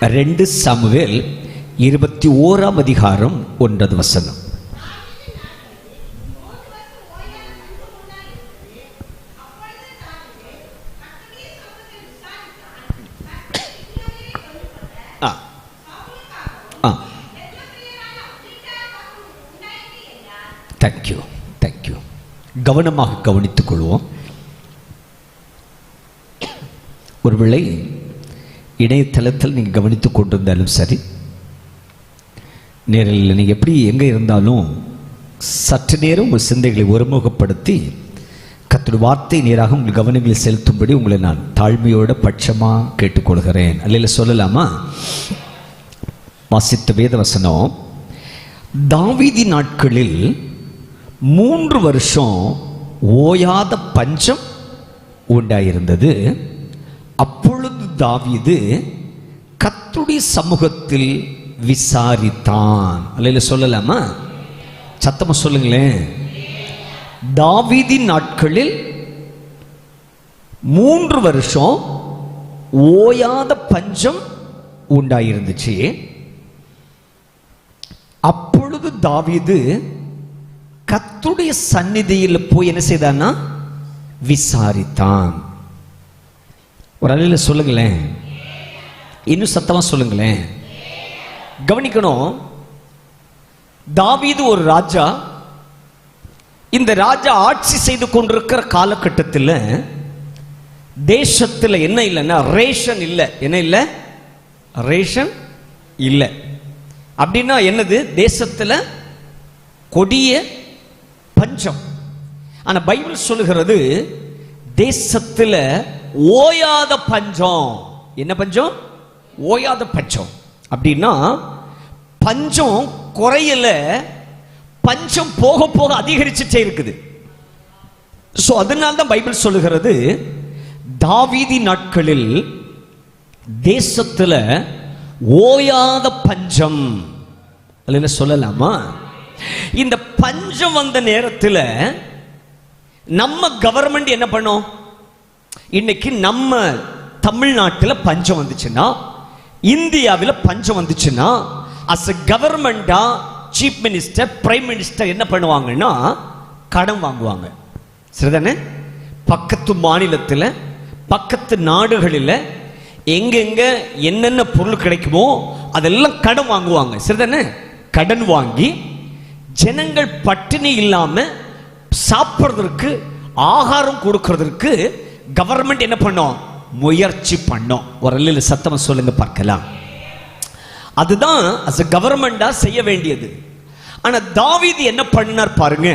2 Samuel 21 அதிகாரம் 1 வசனம். Thank you thank you. கவனமாக கவனித்துக் கொள்வோம். ஒருவேளை இணையதளத்தில் நீங்கள் கவனித்துக் கொண்டிருந்தாலும் சரி, நேரில் நீங்கள் எப்படி எங்கே இருந்தாலும் சற்று நேரம் உங்கள் சிந்தைகளை ஒருமுகப்படுத்தி கர்த்தருடைய வார்த்தை நேராக உங்கள் கவனங்களை செலுத்தும்படி உங்களை நான் தாழ்மையோட பட்சமாக கேட்டுக்கொள்கிறேன். அல்ல சொல்லலாமா? வாசித்த வேத வசனம், தாவீது நாட்களில் 3 வருஷம் ஓயாத பஞ்சம் உண்டாயிருந்தது. அப்பொழுது தாவீது கர்த்தருடைய சமூகத்தில் விசாரித்தான். அல்ல சொல்லலாமா? சத்தமா சொல்லுங்களேன். தாவீதின் நாட்களில் 3 வருஷம் ஓயாத பஞ்சம் உண்டாயிருந்துச்சு. அப்பொழுது தாவீது கர்த்தருடைய சந்நிதியில் போய் என்ன செய்தான்னா விசாரித்தான். ஒரு அலையில சொல்லுங்களேன், இன்னும் சத்தமா சொல்லுங்களேன். கவனிக்கணும், தாவீது ஒரு ராஜா. இந்த ராஜா ஆட்சி செய்து கொண்டிருக்கிற காலகட்டத்தில் தேசத்தில் என்ன இல்லைன்னா ரேஷன் இல்லை. என்ன இல்லை? ரேஷன் இல்லை. அப்படின்னா என்னது? தேசத்தில் கொடிய பஞ்சம். ஆனா பைபிள் சொல்லுகிறது தேசத்தில் ஓயாத பஞ்சம். என்ன பஞ்சம்? ஓயாத பஞ்சம். அப்படின்னா பஞ்சம் குறையல, பஞ்சம் போக போக அதிகரிச்சுட்டே இருக்குது. சோ அதனால்தான் பைபிள் சொல்லுகிறது தாவீது நாட்களில் தேசத்தில் ஓயாத பஞ்சம். அல்ல சொல்லலாமா? இந்த பஞ்சம் வந்த நேரத்தில் நம்ம கவர்மெண்ட் என்ன பண்ணும்? இன்னைக்கு நம்ம தமிழ்நாட்டில் பஞ்சம் வந்துச்சுன்னா, இந்தியாவில் பஞ்சம் வந்துச்சுன்னா, அஸ் கவர்மெண்டா சீஃப் மினிஸ்டர், பிரைம் மினிஸ்டர் என்ன பண்ணுவாங்கன்னா கடன் வாங்குவாங்க. சரிதானே? பக்கத்து மாநிலத்தில், பக்கத்து நாடுகளில் எங்கெங்க என்னென்ன பொருள் கிடைக்குமோ அதெல்லாம் கடன் வாங்குவாங்க. சரிதானே? கடன் வாங்கி ஜனங்கள் பட்டினி இல்லாம சாப்பிட்றதற்கு, ஆகாரம் கொடுக்கிறதுக்கு கவர்மெண்ட் என்ன பண்ணோம்? முயற்சி பண்ணோம். ஒரு அல்ல சத்தமா சொல்லுங்க பார்க்கலாம். அதுதான் as a கவர்மெண்டா செய்ய வேண்டியது. ஆனா தாவீது என்ன பண்ணார் பாருங்க,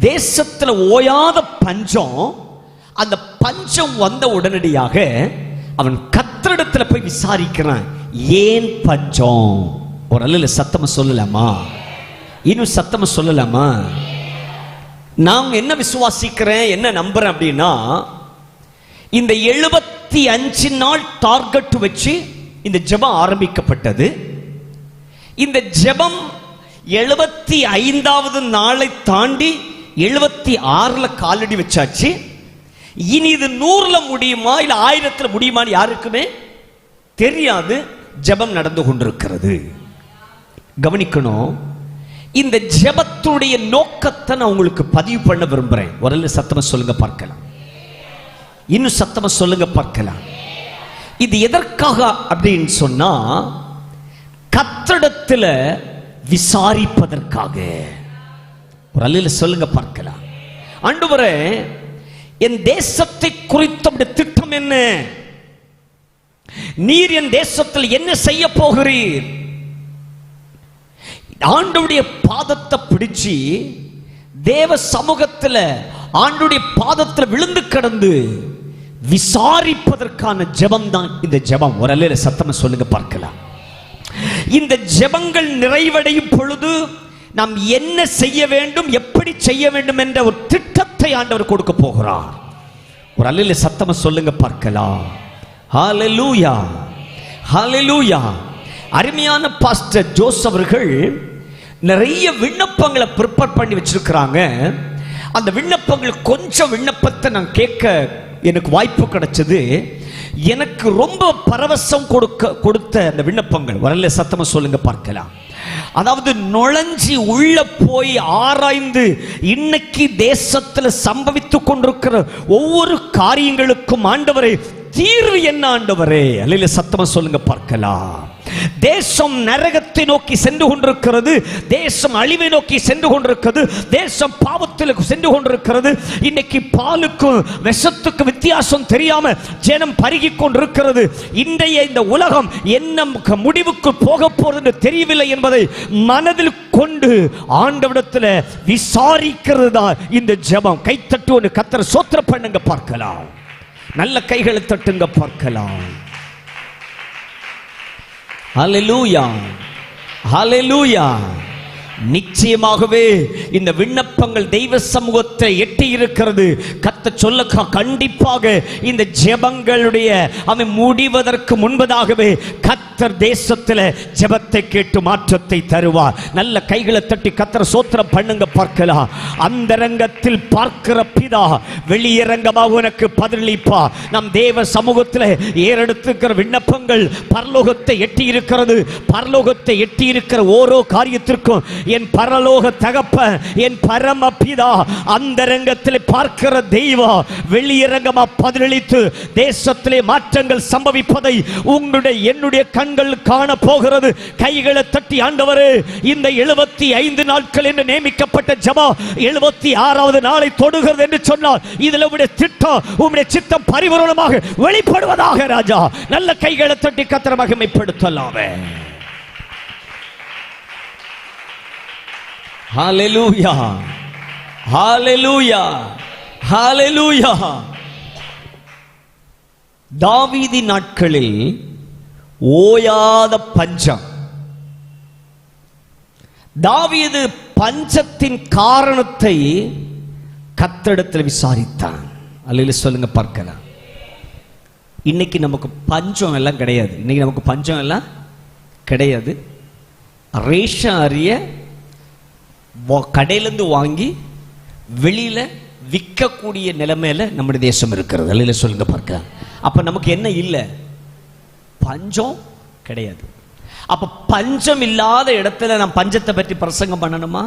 தேசத்துல ஓயாத பஞ்சம். அந்த பஞ்சம் வந்த உடனடியாக அவன் கர்த்தரிடத்துல போய் விசாரிக்கிறான், ஏன் பஞ்சம்? ஒரு அல்ல சத்தமா சொல்லலாமா? இன்னும் சத்தமா சொல்லலாமா? நான் என்ன விசுவாசிக்கிறேன், என்ன நம்புறேன் அப்படின்னா, இந்த 75 நாள் டார்கெட் வச்சு இந்த ஜெபம் ஆரம்பிக்கப்பட்டது. இந்த ஜெபம் 75வது நாளை தாண்டி 76ல காலடி வச்சாச்சு. இனி இது 100ல முடியுமா இல்ல 1000ல முடியுமான்னு யாருக்குமே தெரியாது. ஜெபம் நடந்து கொண்டிருக்கிறது. கவனிக்கணும், இந்த ஜெபத்துடைய நோக்கத்தை நான் உங்களுக்கு பதிவு பண்ண விரும்புறேன். ஒரு சத்தமா சொல்லுங்க பார்க்கலாம். இன்னும் சத்தமா சொல்லுங்க பார்க்கலாம். இது எதற்காக அப்படின்னு சொன்னா, கர்த்தரிடத்துல விசாரிப்பதற்காக. ஒரு அல்ல சொல்லுங்க பார்க்கலாம். ஆண்டவரே, என் தேசத்தை குறித்த திட்டம் என்ன? நீர் என் தேசத்தில் என்ன செய்ய போகிறீர்? ஆண்டவருடைய பாதத்தை பிடிச்சு தேவ சமூகத்தில் ஆண்டவருடைய பாதத்தில் விழுந்து கிடந்து விசாரிப்பதற்கான ஜெபம் தான் இந்த ஜெபம். ஒரு அல்ல சத்தமா சொல்லுங்க பார்க்கலாம். இந்த ஜெபங்கள் நிறைவடையும் பொழுது நாம் என்ன செய்ய வேண்டும், எப்படி செய்ய வேண்டும் என்ற ஒரு திட்டத்தை ஆண்டவர் கொடுக்க போகிறார். ஒரு அல்ல சத்தமா சொல்லுங்க பார்க்கலாம். ஹல்லேலூயா, ஹல்லேலூயா. அருமையான பாஸ்டர் ஜோஸ் அவர்கள் நிறைய விண்ணப்பங்களை ப்ரிப்பேர் பண்ணி வச்சிருக்கிறாங்க. அந்த விண்ணப்பங்கள் கொஞ்சம் விண்ணப்பத்தை நான் கேட்க எனக்கு வாய்ப்பு கிடைச்சது. எனக்கு ரொம்ப பரவசம் கொடுத்த அந்த விண்ணப்பங்கள் வரல, சத்தமா சொல்லுங்க பார்க்கலாம். அதாவது நுழைஞ்சி உள்ள போய் ஆராய்ந்து இன்னைக்கு தேசத்தில் சம்பவித்துக் கொண்டிருக்கிற ஒவ்வொரு காரியங்களுக்கும் ஆண்டவரே தீர்வு என்ன ஆண்டவரே, அல்ல சத்தமா சொல்லுங்க பார்க்கலாம். தேசம் நரகத்தை நோக்கி சென்று கொண்டிருக்கிறது, தேசம் அழிவை நோக்கி சென்று கொண்டிருக்கிறது, தேசம் பாவத்தில் சென்று கொண்டிருக்கிறது. இன்னைக்கு பாலுக்கும் விஷத்துக்கும் வித்தியாசம் தெரியாம ஜனம் பருகி கொண்டிருக்கிறது. இன்றைய இந்த உலகம் என்ன முடிவுக்கு போக போறது தெரியவில்லை என்பதை மனதில் கொண்டு ஆண்டவரிடத்தில் விசாரிக்கிறது தான் இந்த ஜெபம். கைத்தட்டு ஒன்று கர்த்தரை ஸ்தோத்திரம் பண்ணுங்க பார்க்கலாம். நல்ல கைகளை தட்டுங்க பார்க்கலாம். ஹல்லேலூயா, ஹல்லேலூயா. நிச்சயமாகவே இந்த விண்ணப்பங்கள் தெய்வ சமூகத்தை எட்டி இருக்கிறது. கர்த்தர் சொல்ல கண்டிப்பாக இந்த ஜெபங்களுடைய அவன் முடிவதற்கு முன்பதாகவே கர்த்தர் தேசத்தில் ஜெபத்தை கேட்டு மாற்றத்தை தருவார். நல்ல கைகளை தட்டி கர்த்தரை ஸ்தோத்திரம் பண்ணுங்க பார்க்கலாம். அந்தரங்கத்தில் பார்க்கிற பிதா வெளியரங்கமாக உனக்கு பதிலளிப்பா. நம் தேவ சமூகத்தில் ஏறெடுத்துக்கிற விண்ணப்பங்கள் பரலோகத்தை எட்டி இருக்கிறது. பரலோகத்தை எட்டி இருக்கிற ஓரோ காரியத்திற்கும் என் பரலோக தகப்பன், என் பரம பிதா அந்தரங்கத்தில் பார்க்கிற தெய்வம் வெளியரங்கமா பதிலளித்து தேசத்திலே மாற்றங்கள் சம்பவிப்பதை உங்களுடைய என்னுடைய கண்கள் காண போகிறது. கைகளை தட்டி ஆண்டவரே, இந்த 75 நாட்கள் என்று நியமிக்கப்பட்ட ஜெபம் 76வது நாளை தொடுகிறது என்று சொன்னார். இதில் உடைய திட்டம், உங்களுடைய சித்தம் பரிபூரணமாக வெளிப்படுவதாக ராஜா. நல்ல கைகளை தட்டி கர்த்தரை மகிமைப்படுத்தலாமே. ஹல்லேலூயா, ஹல்லேலூயா, ஹல்லேலூயா. தாவீதின் நாட்களில் ஓயாத பஞ்சம். தாவீது பஞ்சத்தின் காரணத்தை கர்த்தரிடத்தில் விசாரித்தான். அல்லேலூயா சொல்லுங்க பார்க்கலாம். இன்னைக்கு நமக்கு பஞ்சம் எல்லாம் கிடையாது. இன்னைக்கு நமக்கு பஞ்சம் எல்லாம் கிடையாது. ரேஷன் அரிய கடையிலிருந்து வாங்கி வெளியில விற்கக்கூடிய நிலைமையில நம்முடைய தேசம் இருக்கிறது. அல்ல சொல்லுங்க பார்க்க. அப்ப நமக்கு என்ன இல்லை? பஞ்சம் கிடையாது. அப்ப பஞ்சம் இல்லாத இடத்துல நாம் பஞ்சத்தை பற்றி பிரசங்கம் பண்ணணுமா?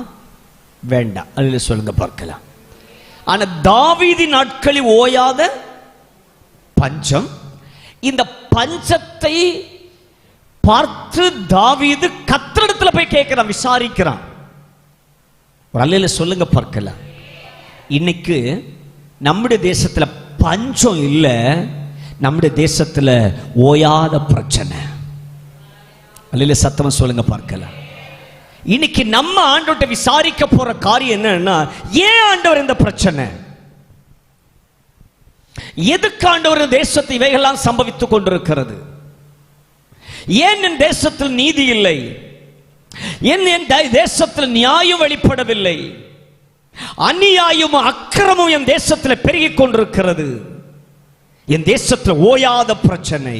வேண்டாம். அல்ல சொல்லுங்க பார்க்கலாம். ஆனா தாவீது நாட்களில் ஓயாத பஞ்சம். இந்த பஞ்சத்தை பார்த்து தாவீது கர்த்தரிடத்துல போய் கேட்கிறான், விசாரிக்கிறான். அல்லேலூயா சொல்லுங்க பார்க்கலாம். இன்னைக்கு நம்முடைய தேசத்துல பஞ்சம் இல்லை, நம்முடைய தேசத்துல ஓயாத பிரச்சனை. அல்லேலூயா சத்தமா சொல்லுங்க பார்க்கலாம். இன்னைக்கு நம்ம ஆண்டவர்கிட்ட விசாரிக்க போற காரியம் என்னன்னா, ஏன் ஆண்டவர் இந்த பிரச்சனை, எதுக்கு ஆண்டவர் தேசத்தை இவைகள்லாம் சம்பவித்துக் கொண்டிருக்கிறது, ஏன் என் தேசத்தில் நீதி இல்லை, என் தேசத்தில் நியாயம் வெளிப்படவில்லை, அநியாயமும் அக்கிரமும் என் தேசத்தில் பெருகிக் கொண்டிருக்கிறது, என் தேசத்தில் ஓயாத பிரச்சனை,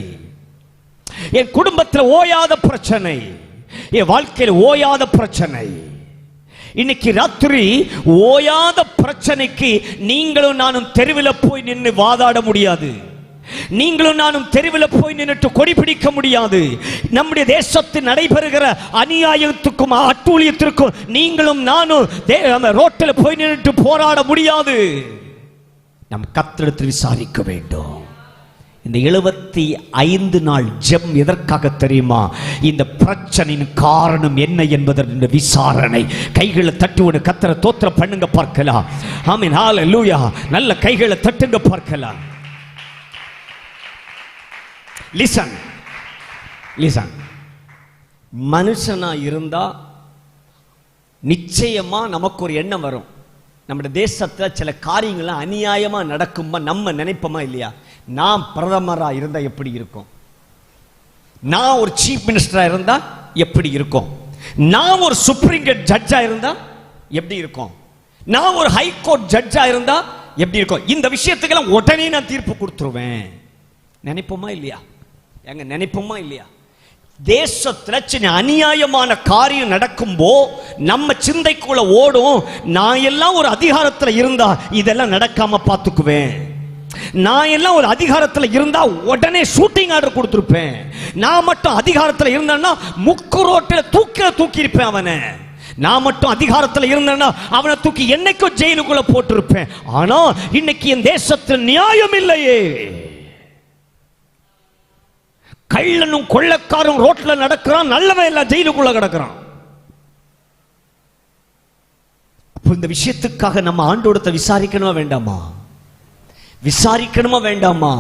என் குடும்பத்தில் ஓயாத பிரச்சனை, என் வாழ்க்கையில் ஓயாத பிரச்சனை. இன்னைக்கு ராத்திரி ஓயாத பிரச்சனைக்கு நீங்களும் நானும் தெருவில் போய் நின்று வாதாட முடியாது. நீங்களும் நானும் தெருவில் போய் நின்று கொடி பிடிக்க முடியாது. நம்முடைய தேசத்தில் நடைபெறுகிற அநியாயத்துக்கும் அட்டூழியத்திற்கும் நீங்களும் நானும் ரோட்டில் போய் நின்று போராட முடியாது. நம் கர்த்தரிடத்தில் விசாரிக்க வேண்டும். இந்த 75 நாள் ஜெபம் எதற்காக தெரியுமா? இந்த பிரச்சனையின் காரணம் என்ன என்பதற்கு விசாரணை. கைகளை தட்டுவது கர்த்தரை ஸ்தோத்திரம் பண்ணுங்க பார்க்கலாம். ஆமென், ஹல்லேலூயா. நல்ல கைகளை தட்டுங்க பார்க்கலாம். Listen, listen. மனுஷனா இருந்தா நிச்சயமா நமக்கு ஒரு எண்ணம் வரும். நம்முடைய தேசத்துல சில காரியங்கள்லாம் அநியாயமா நடக்குமா நம்ம நினைப்போமா இல்லையா? நான் பிரதமரா இருந்தா எப்படி இருக்கும், நான் ஒரு சீஃப் மினிஸ்டரா இருந்தா எப்படி இருக்கும், நான் ஒரு சுப்ரீம் கோர்ட் ஜட்ஜா இருந்தா எப்படி இருக்கும், நான் ஒரு ஹை கோர்ட் ஜட்ஜா இருந்தா எப்படி இருக்கும், இந்த விஷயத்துக்கெல்லாம் உடனே நான் தீர்ப்பு கொடுத்துருவேன் நினைப்போமா இல்லையா? எங்க நினைப்போமா இல்லையா? தேசத்துல சின்ன அநியாயமான காரியம் நடக்கும்போ நம்ம சிந்தைக்குள்ள ஓடும், நான் எல்லாம் ஒரு அதிகாரத்துல இருந்தா இதெல்லாம் நடக்காம பார்த்துக்குவேன், நான் எல்லாம் ஒரு அதிகாரத்தில் இருந்தா உடனே ஷூட்டிங் ஆர்டர் கொடுத்திருப்பேன். நான் மட்டும் அதிகாரத்தில் இருந்தேன்னா முக்கு ரோட்டில் தூக்கி இருப்பேன் அவனை. நான் மட்டும் அதிகாரத்தில் இருந்தேன்னா அவனை தூக்கி என்னைக்கும் ஜெயிலுக்குள்ள போட்டிருப்பேன். ஆனா இன்னைக்கு என் தேசத்தில் நியாயம் இல்லையே. கள்ளனும் கொள்ளக்காரும் ரோட்ல நடக்கிறான், நல்லவன் எல்லாம் ஜெயிலுக்குள்ள கிடக்கிறான். இந்த விஷயத்துக்காக நம்ம ஆண்டோடத்தை விசாரிக்கணுமா வேண்டாமா? விசாரிக்கணுமா வேண்டாமா?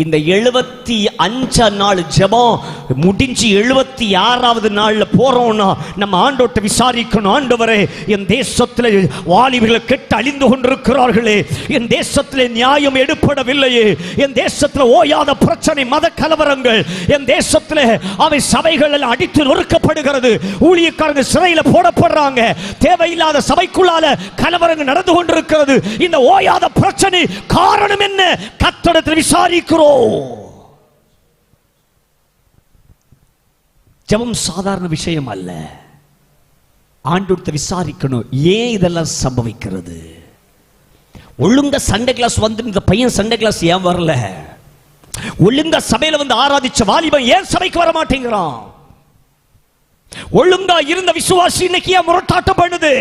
இந்த 75 நாள் ஜெபம் முடிஞ்சு 76வது நாள்ல போறோம்னா நம்ம ஆண்டோட்ட விசாரிக்கணும். ஆண்டவரே, என் தேசத்தில் வாலிபர்கள் கெட்டு அழிந்து கொண்டிருக்கிறார்களே, என் தேசத்தில் நியாயம் எடுப்படவில்லையே, என் தேசத்தில் ஓயாத பிரச்சனை, மத கலவரங்கள், என் தேசத்தில் அவை சபைகள் அடித்து நொறுக்கப்படுகிறது, ஊழியக்காரங்க சிறையில போடப்படுறாங்க, தேவையில்லாத சபைக்குள்ளால கலவரங்கள் நடந்து கொண்டிருக்கிறது. இந்த ஓயாத பிரச்சனை காரணம் என்ன? கர்த்தரிடத்தில் விசாரிக்கிறோம். ஜெபம் சாதாரண விஷயம் அல்ல. ஆண்டவரை விசாரிக்கணும், ஏன் இதெல்லாம் சம்பவிக்கிறது? ஒழுங்கா சண்டே கிளாஸ் வந்து இந்த பையன் சண்டே கிளாஸ் ஏன் வரல? ஒழுங்கா சபையில வந்து ஆராதிச்ச வாலிபன் ஏன் சபைக்கு வர மாட்டேங்கிறான்? ஒழுங்கா இருந்த விசுவாசி இன்னைக்கு ஏன் முரட்டாட்டம் பண்ணுது?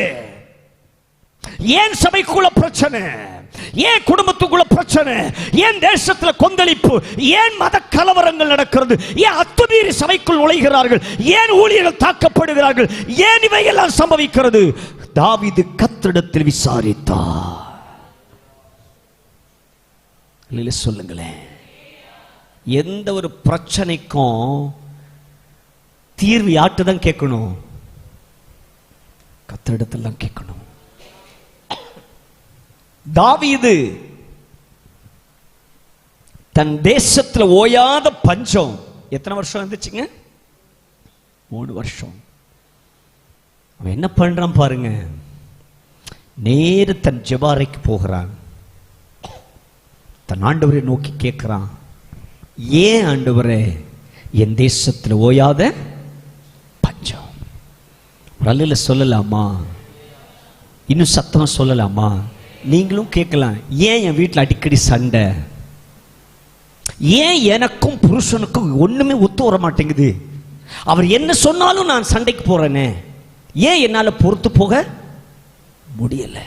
ஏன் சபைக்குள்ள பிரச்சனை? ஏன் குடும்பத்துக்குள்ள பிரச்சனை? ஏன் தேசத்துல கொந்தளிப்பு? ஏன் மத கலவரங்கள் நடக்கிறது? ஏன் அத்துமீறி சபைக்குள் நுழைகிறார்கள்? ஏன் ஊழியர்கள் தாக்கப்படுகிறார்கள்? ஏன் இவையெல்லாம் சம்பவிக்கிறது? தாவீது கர்த்தரிடத்தில் விசாரித்தார். சொல்லுங்களேன், எந்த ஒரு பிரச்சனைக்கும் தீர்வு யார்கிட்ட தான் கேட்கணும்? கர்த்தரிடத்தில் தான் கேட்கணும். தாவீது தன் தேசத்தில் ஓயாத பஞ்சம் எத்தனை வருஷம் இருந்துச்சுங்க? 3 வருஷம். அவன் என்ன பண்றான் பாருங்க, நேரு தன் ஜெபாரைக்கு போகிறான், தன் ஆண்டவரை நோக்கி கேட்கிறான், ஏன் ஆண்டவரே என் தேசத்தில் ஓயாத பஞ்சம்? அல்ல சொல்லலாமா? இன்னும் சத்தமா சொல்லலாமா? நீங்களும் கேட்கலாம், ஏன் என் வீட்டில் அடிக்கடி சண்டை? ஏன் எனக்கும் புருஷனுக்கும் ஒண்ணுமே ஒத்து வர மாட்டேங்குது? அவர் என்ன சொன்னாலும் நான் சண்டைக்கு போறேனே, ஏன் என்னால பொறுத்து போக முடியல?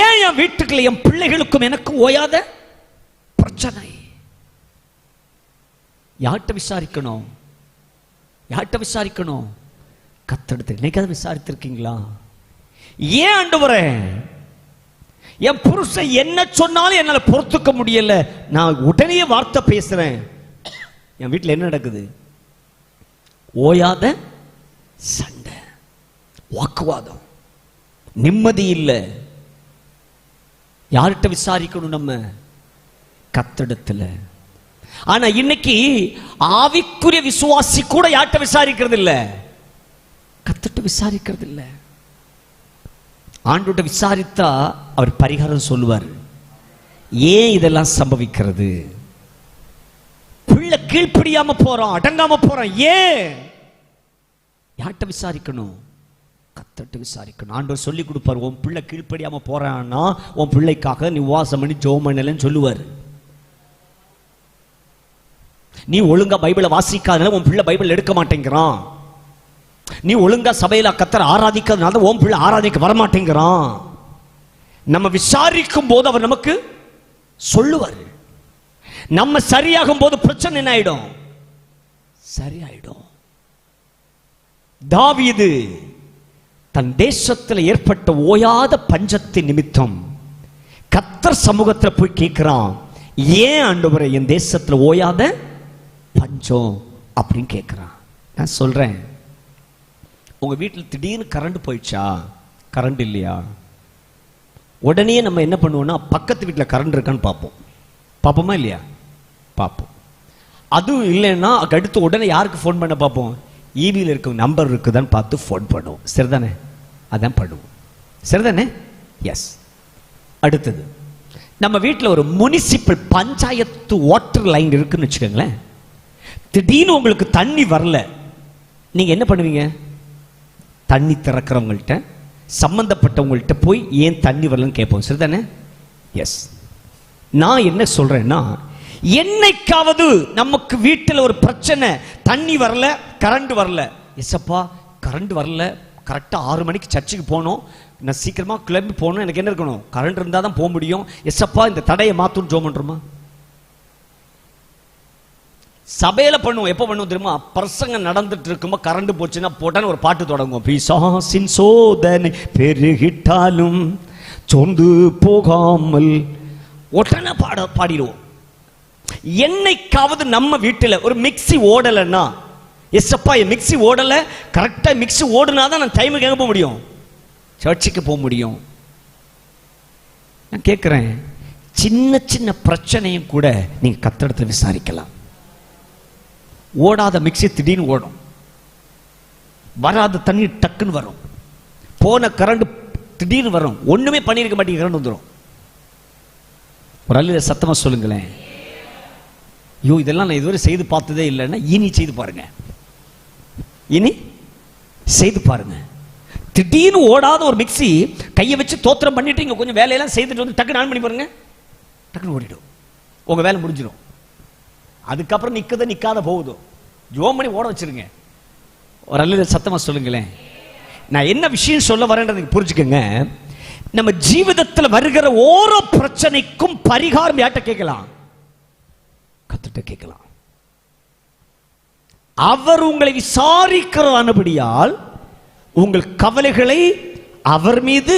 ஏன் என் வீட்டுக்குள்ள என் பிள்ளைகளுக்கும் எனக்கும் ஓயாத பிரச்சனை? யார்கிட்ட விசாரிக்கணும்? யார்கிட்ட விசாரிக்கணும்? கர்த்தரிடத்தில். இன்னைக்கு விசாரித்திருக்கீங்களா? ஏன் ஆண்டவரே என் புருஷன் என்ன சொன்னாலும் என்னால பொறுத்துக்க முடியல, நான் உடனே வார்த்தை பேசுறேன், என் வீட்டில் என்ன நடக்குது? ஓயாத சண்டை, வாக்குவாதம், நிம்மதி இல்லை. யார்கிட்ட விசாரிக்கணும்? நம்ம கர்த்தரிடத்தில். ஆனா இன்னைக்கு ஆவிக்குரிய விசுவாசி கூட யார்கிட்ட விசாரிக்கிறது இல்லை? கர்த்தரிட்ட விசாரிக்கிறது இல்லை. ஆண்டவர்கிட்ட விசாரித்தா அவர் பரிகாரம் சொல்லுவார். ஏன் இதெல்லாம் சம்பவிக்கிறது? பிள்ளை கீழ்ப்படியாம போறோம், அடங்காம போறோம், ஏன்? யார்கிட்ட விசாரிக்கணும்? கர்த்தரிட்ட விசாரிக்கணும். ஆண்டவர் சொல்லி கொடுப்பார், உன் பிள்ளை கீழ்ப்படியாம போறான்னா உன் பிள்ளைக்காக நீ உபவாசம் பண்ணி ஜெபம் பண்ணலன்னு சொல்லுவார். நீ ஒழுங்கா பைபிளை வாசிக்காதனால உன் பிள்ளை பைபிள் எடுக்க மாட்டேங்கிறான். நீ ஒழுங்கா சபையில கர்த்தரை ஆராதிக்கிறதுனால உன் பிள்ளை ஆராதிக்க வரமாட்டேங்கிறான். நம்ம விசாரிக்கும் போது அவர் நமக்கு சொல்லுவார். நம்ம சரியாகும் போது பிரச்சனை என்ன ஆயிடும்? சரியாயிடும். தாவீது தன் தேசத்தில் ஏற்பட்ட ஓயாத பஞ்சத்தின் நிமித்தம் கர்த்தர் சமூகத்தில் போய் கேட்கிறான், ஏன் ஆண்டவரே என் தேசத்தில் ஓயாத பஞ்சம் அப்படின்னு கேட்கிறான். நான் சொல்றேன், உங்க வீட்டில் திடீர்னு கரண்ட் போயிடுச்சா, கரண்ட் இல்லையா, உடனே நம்ம என்ன பண்ணுவோம்னா பக்கத்து வீட்டில் கரண்ட் இருக்கான்னு பார்ப்போம். பார்ப்போமா இல்லையா? பார்ப்போம். அதுவும் இல்லைன்னா அடுத்து உடனே யாருக்கு ஃபோன் பண்ண பார்ப்போம்? ஈவியில் இருக்க நம்பர் இருக்குதான்னு பார்த்து ஃபோன் பண்ணுவோம். சரிதானே? அதான் பண்ணுவோம். சரிதானே? எஸ். அடுத்தது, நம்ம வீட்டில் ஒரு முனிசிபல் பஞ்சாயத்து வாட்டர் லைன் இருக்குன்னு வச்சுக்கோங்களேன். திடீர்னு உங்களுக்கு தண்ணி வரல, நீங்க என்ன பண்ணுவீங்க? தண்ணி திறக்கிறவங்கள்ட்ட, சம்பந்தப்பட்டவங்கள்ட்ட போய் ஏன் தண்ணி வரலன்னு கேட்போம். சரிதானே? எஸ். நான் என்ன சொல்றேன்னா, என்னைக்காவது நமக்கு வீட்டில் ஒரு பிரச்சனை, தண்ணி வரல, கரண்ட் வரல, எஸ்ப்பா கரண்ட் வரல, கரெக்டா 6 மணிக்கு சர்ச்சுக்கு போகணும், நான் சீக்கிரமா கிளம்பி போகணும், எனக்கு என்ன இருக்கணும், கரண்ட் இருந்தா தான் போக முடியும், எஸ்ப்பா இந்த தடையை மாத்தும் ஜெபம் பண்றோமா? சபையில பண்ணுவோம். எப்ப பண்ணுவோம் தெரியுமா? பிரசங்கம் நடந்துட்டு இருக்கும்போது கரண்ட் போச்சுன்னா போட்டான்னு ஒரு பாட்டு தொடங்குவோம். பிசாசின் சோதனை பெருகிட்டாலும் சொந்து போகாமல் உடனே பாடிடுவோம். என்னைக்காவது நம்ம வீட்டில் ஒரு மிக்ஸி ஓடலைன்னா, எஸ்ப்பா என் மிக்ஸி ஓடலை, கரெக்டாக மிக்ஸி ஓடுனாதான் நான் டைமுக்கு எங்கே போக முடியும், சர்ச்சுக்கு போக முடியும். நான் கேட்குறேன், சின்ன சின்ன பிரச்சனையும் கூட நீங்கள் கர்த்தரிடத்தில் விசாரிக்கலாம். ஓடாத மிக்ஸி திடீர்னு ஓடும், வராத தண்ணி டக்குன்னு வரும், போன கரண்ட் திடீர்னு வரும், ஒன்றுமே பண்ணியிருக்க மாட்டேங்க, கரண்ட் வந்துடும். ஒரு அல்ல சத்தமா சொல்லுங்களேன். ஐயோ இதெல்லாம் நான் இதுவரை செய்து பார்த்ததே இல்லைன்னா இனி செய்து பாருங்க, இனி செய்து பாருங்க. திடீர்னு ஓடாத ஒரு மிக்ஸி கையை வச்சு தோத்திரம் பண்ணிட்டு இங்க கொஞ்சம் வேலையெல்லாம் செய்துட்டு வந்து டக்குன்னு ஆன் பண்ணி பாருங்க, டக்குன்னு ஓடிடும், உங்க வேலை முடிஞ்சிடும். அதுக்கப்புறம் நிக்காத போகுதோ ஜோம் பண்ணி ஓட வச்சிருங்க. ஒரு அல்ல சத்தமா சொல்லுங்களேன். நான் என்ன விஷயம் சொல்ல வரேன்றதுக்கு புரிஞ்சுக்கங்க. நம்ம ஜீவிதத்தில் வருகிற ஓரோ பிரச்சனைக்கும் பரிகாரம் யார்கிட்ட கேட்கலாம்? கர்த்தர்கிட்ட கேட்கலாம். அவர் உங்களை விசாரிக்கிறபடியால் உங்கள் கவலைகளை அவர் மீது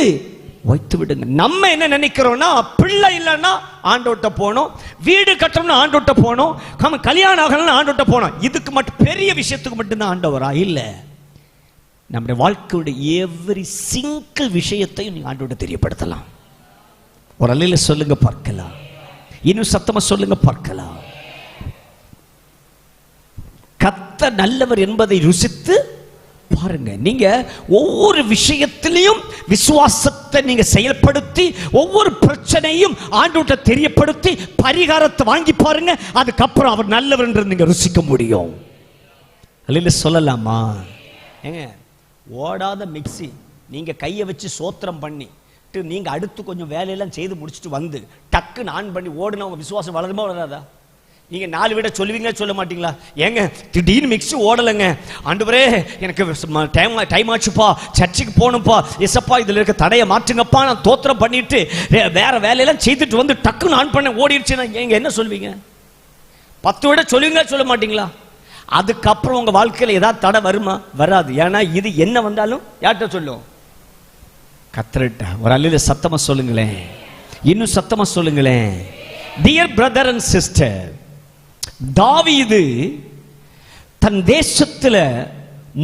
வைத்து விடுங்க. நம்ம என்ன நினைக்கிறோம்னா, பிள்ளை இல்லைன்னா ஆண்டோட்ட போனோம், வீடு கட்டணும்னு ஆண்டோட்ட போனோம், கல்யாணம் ஆகணும்னு ஆண்டோட்ட போனோம். இதுக்கு மட்டும் பெரிய விஷயத்துக்கு மட்டும்தான் ஆண்டவரா? இல்லை, நம்முடைய வாழ்க்கையுடைய எவ்ரி சிங்கிள் விஷயத்தையும் நீங்க ஆண்டோட தெரியப்படுத்தலாம். ஒரு அல்லையில சொல்லுங்க பார்க்கலாம், இன்னும் சத்தமா சொல்லுங்க பார்க்கலாம். கர்த்தர் நல்லவர் என்பதை ருசித்து பாருங்க. நீங்க ஒவ்வொரு விஷயத்திலையும் விசுவாசத்தை நீங்க செயல்படுத்தி ஒவ்வொரு பிரச்சனையும் ஆண்டோட்ட தெரியப்படுத்தி பரிகாரத்தை வாங்கி பாருங்க. அதுக்கப்புறம் அவர் நல்லவர் என்று நீங்க ருசிக்க முடியும். அல்லையில சொல்லலாமா? ஏங்க, ஓடாத மிக்ஸி நீங்க கையை வச்சு சோத்திரம் பண்ணி நீங்க அடுத்து கொஞ்சம் வேலையெல்லாம் செய்து முடிச்சுட்டு வந்து டக்குன்னு ஆன் பண்ணி ஓடுனா உங்க விசுவாசம் வளருமா வளராதா? நீங்க 4 விட சொல்லுவீங்களா சொல்ல மாட்டீங்களா? ஏங்க திடீர்னு மிக்ஸி ஓடலைங்க, ஆண்டவரே எனக்கு டைம் ஆச்சுப்பா, சர்ச்சுக்கு போகணும்ப்பா, எஸ்ப்பா இதுல இருக்க தடையை மாற்றுங்கப்பா, நான் தோத்திரம் பண்ணிட்டு வேற வேலையெல்லாம் செய்துட்டு வந்து டக்குன்னு ஆன் பண்ண ஓடிடுச்சுன்னா நீங்க என்ன சொல்வீங்க? 10 விட சொல்லுவீங்களா சொல்ல மாட்டீங்களா? அதுக்கப்புறம் உங்க வாழ்க்கையில் ஏதாவது தடை வருமா? வராது. ஏன்னா இது என்ன வந்தாலும் யார்கிட்ட சொல்லும்? கர்த்தர்கிட்ட. ஒரு அல்ல சத்தமா சொல்லுங்களேன், இன்னும் சத்தமா சொல்லுங்களேன். டியர் பிரதர் அண்ட் சிஸ்டர், தாவீது தன் தேசத்துல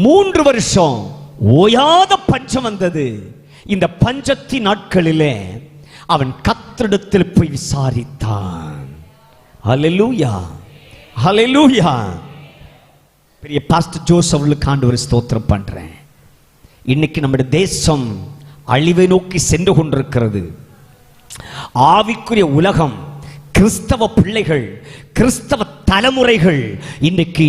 3 வருஷம் ஓயாத பஞ்சம் வந்தது. இந்த பஞ்சத்தின் நாட்களிலே அவன் கர்த்தரிடத்தில் போய் விசாரித்தான். ஹல்லேலூயா, ஹல்லேலூயா. பெரிய பாஸ்டர் ஜோஸ் அவர்களுக்கு ஆண்டவரை ஸ்தோத்திரம் பண்றேன். இன்னைக்கு நம்முடைய தேசம் அழிவை நோக்கி சென்று கொண்டிருக்கிறது. ஆவிக்குரிய உலகம், கிறிஸ்தவ பிள்ளைகள், கிறிஸ்தவ தலைமுறைகள் இன்னைக்கு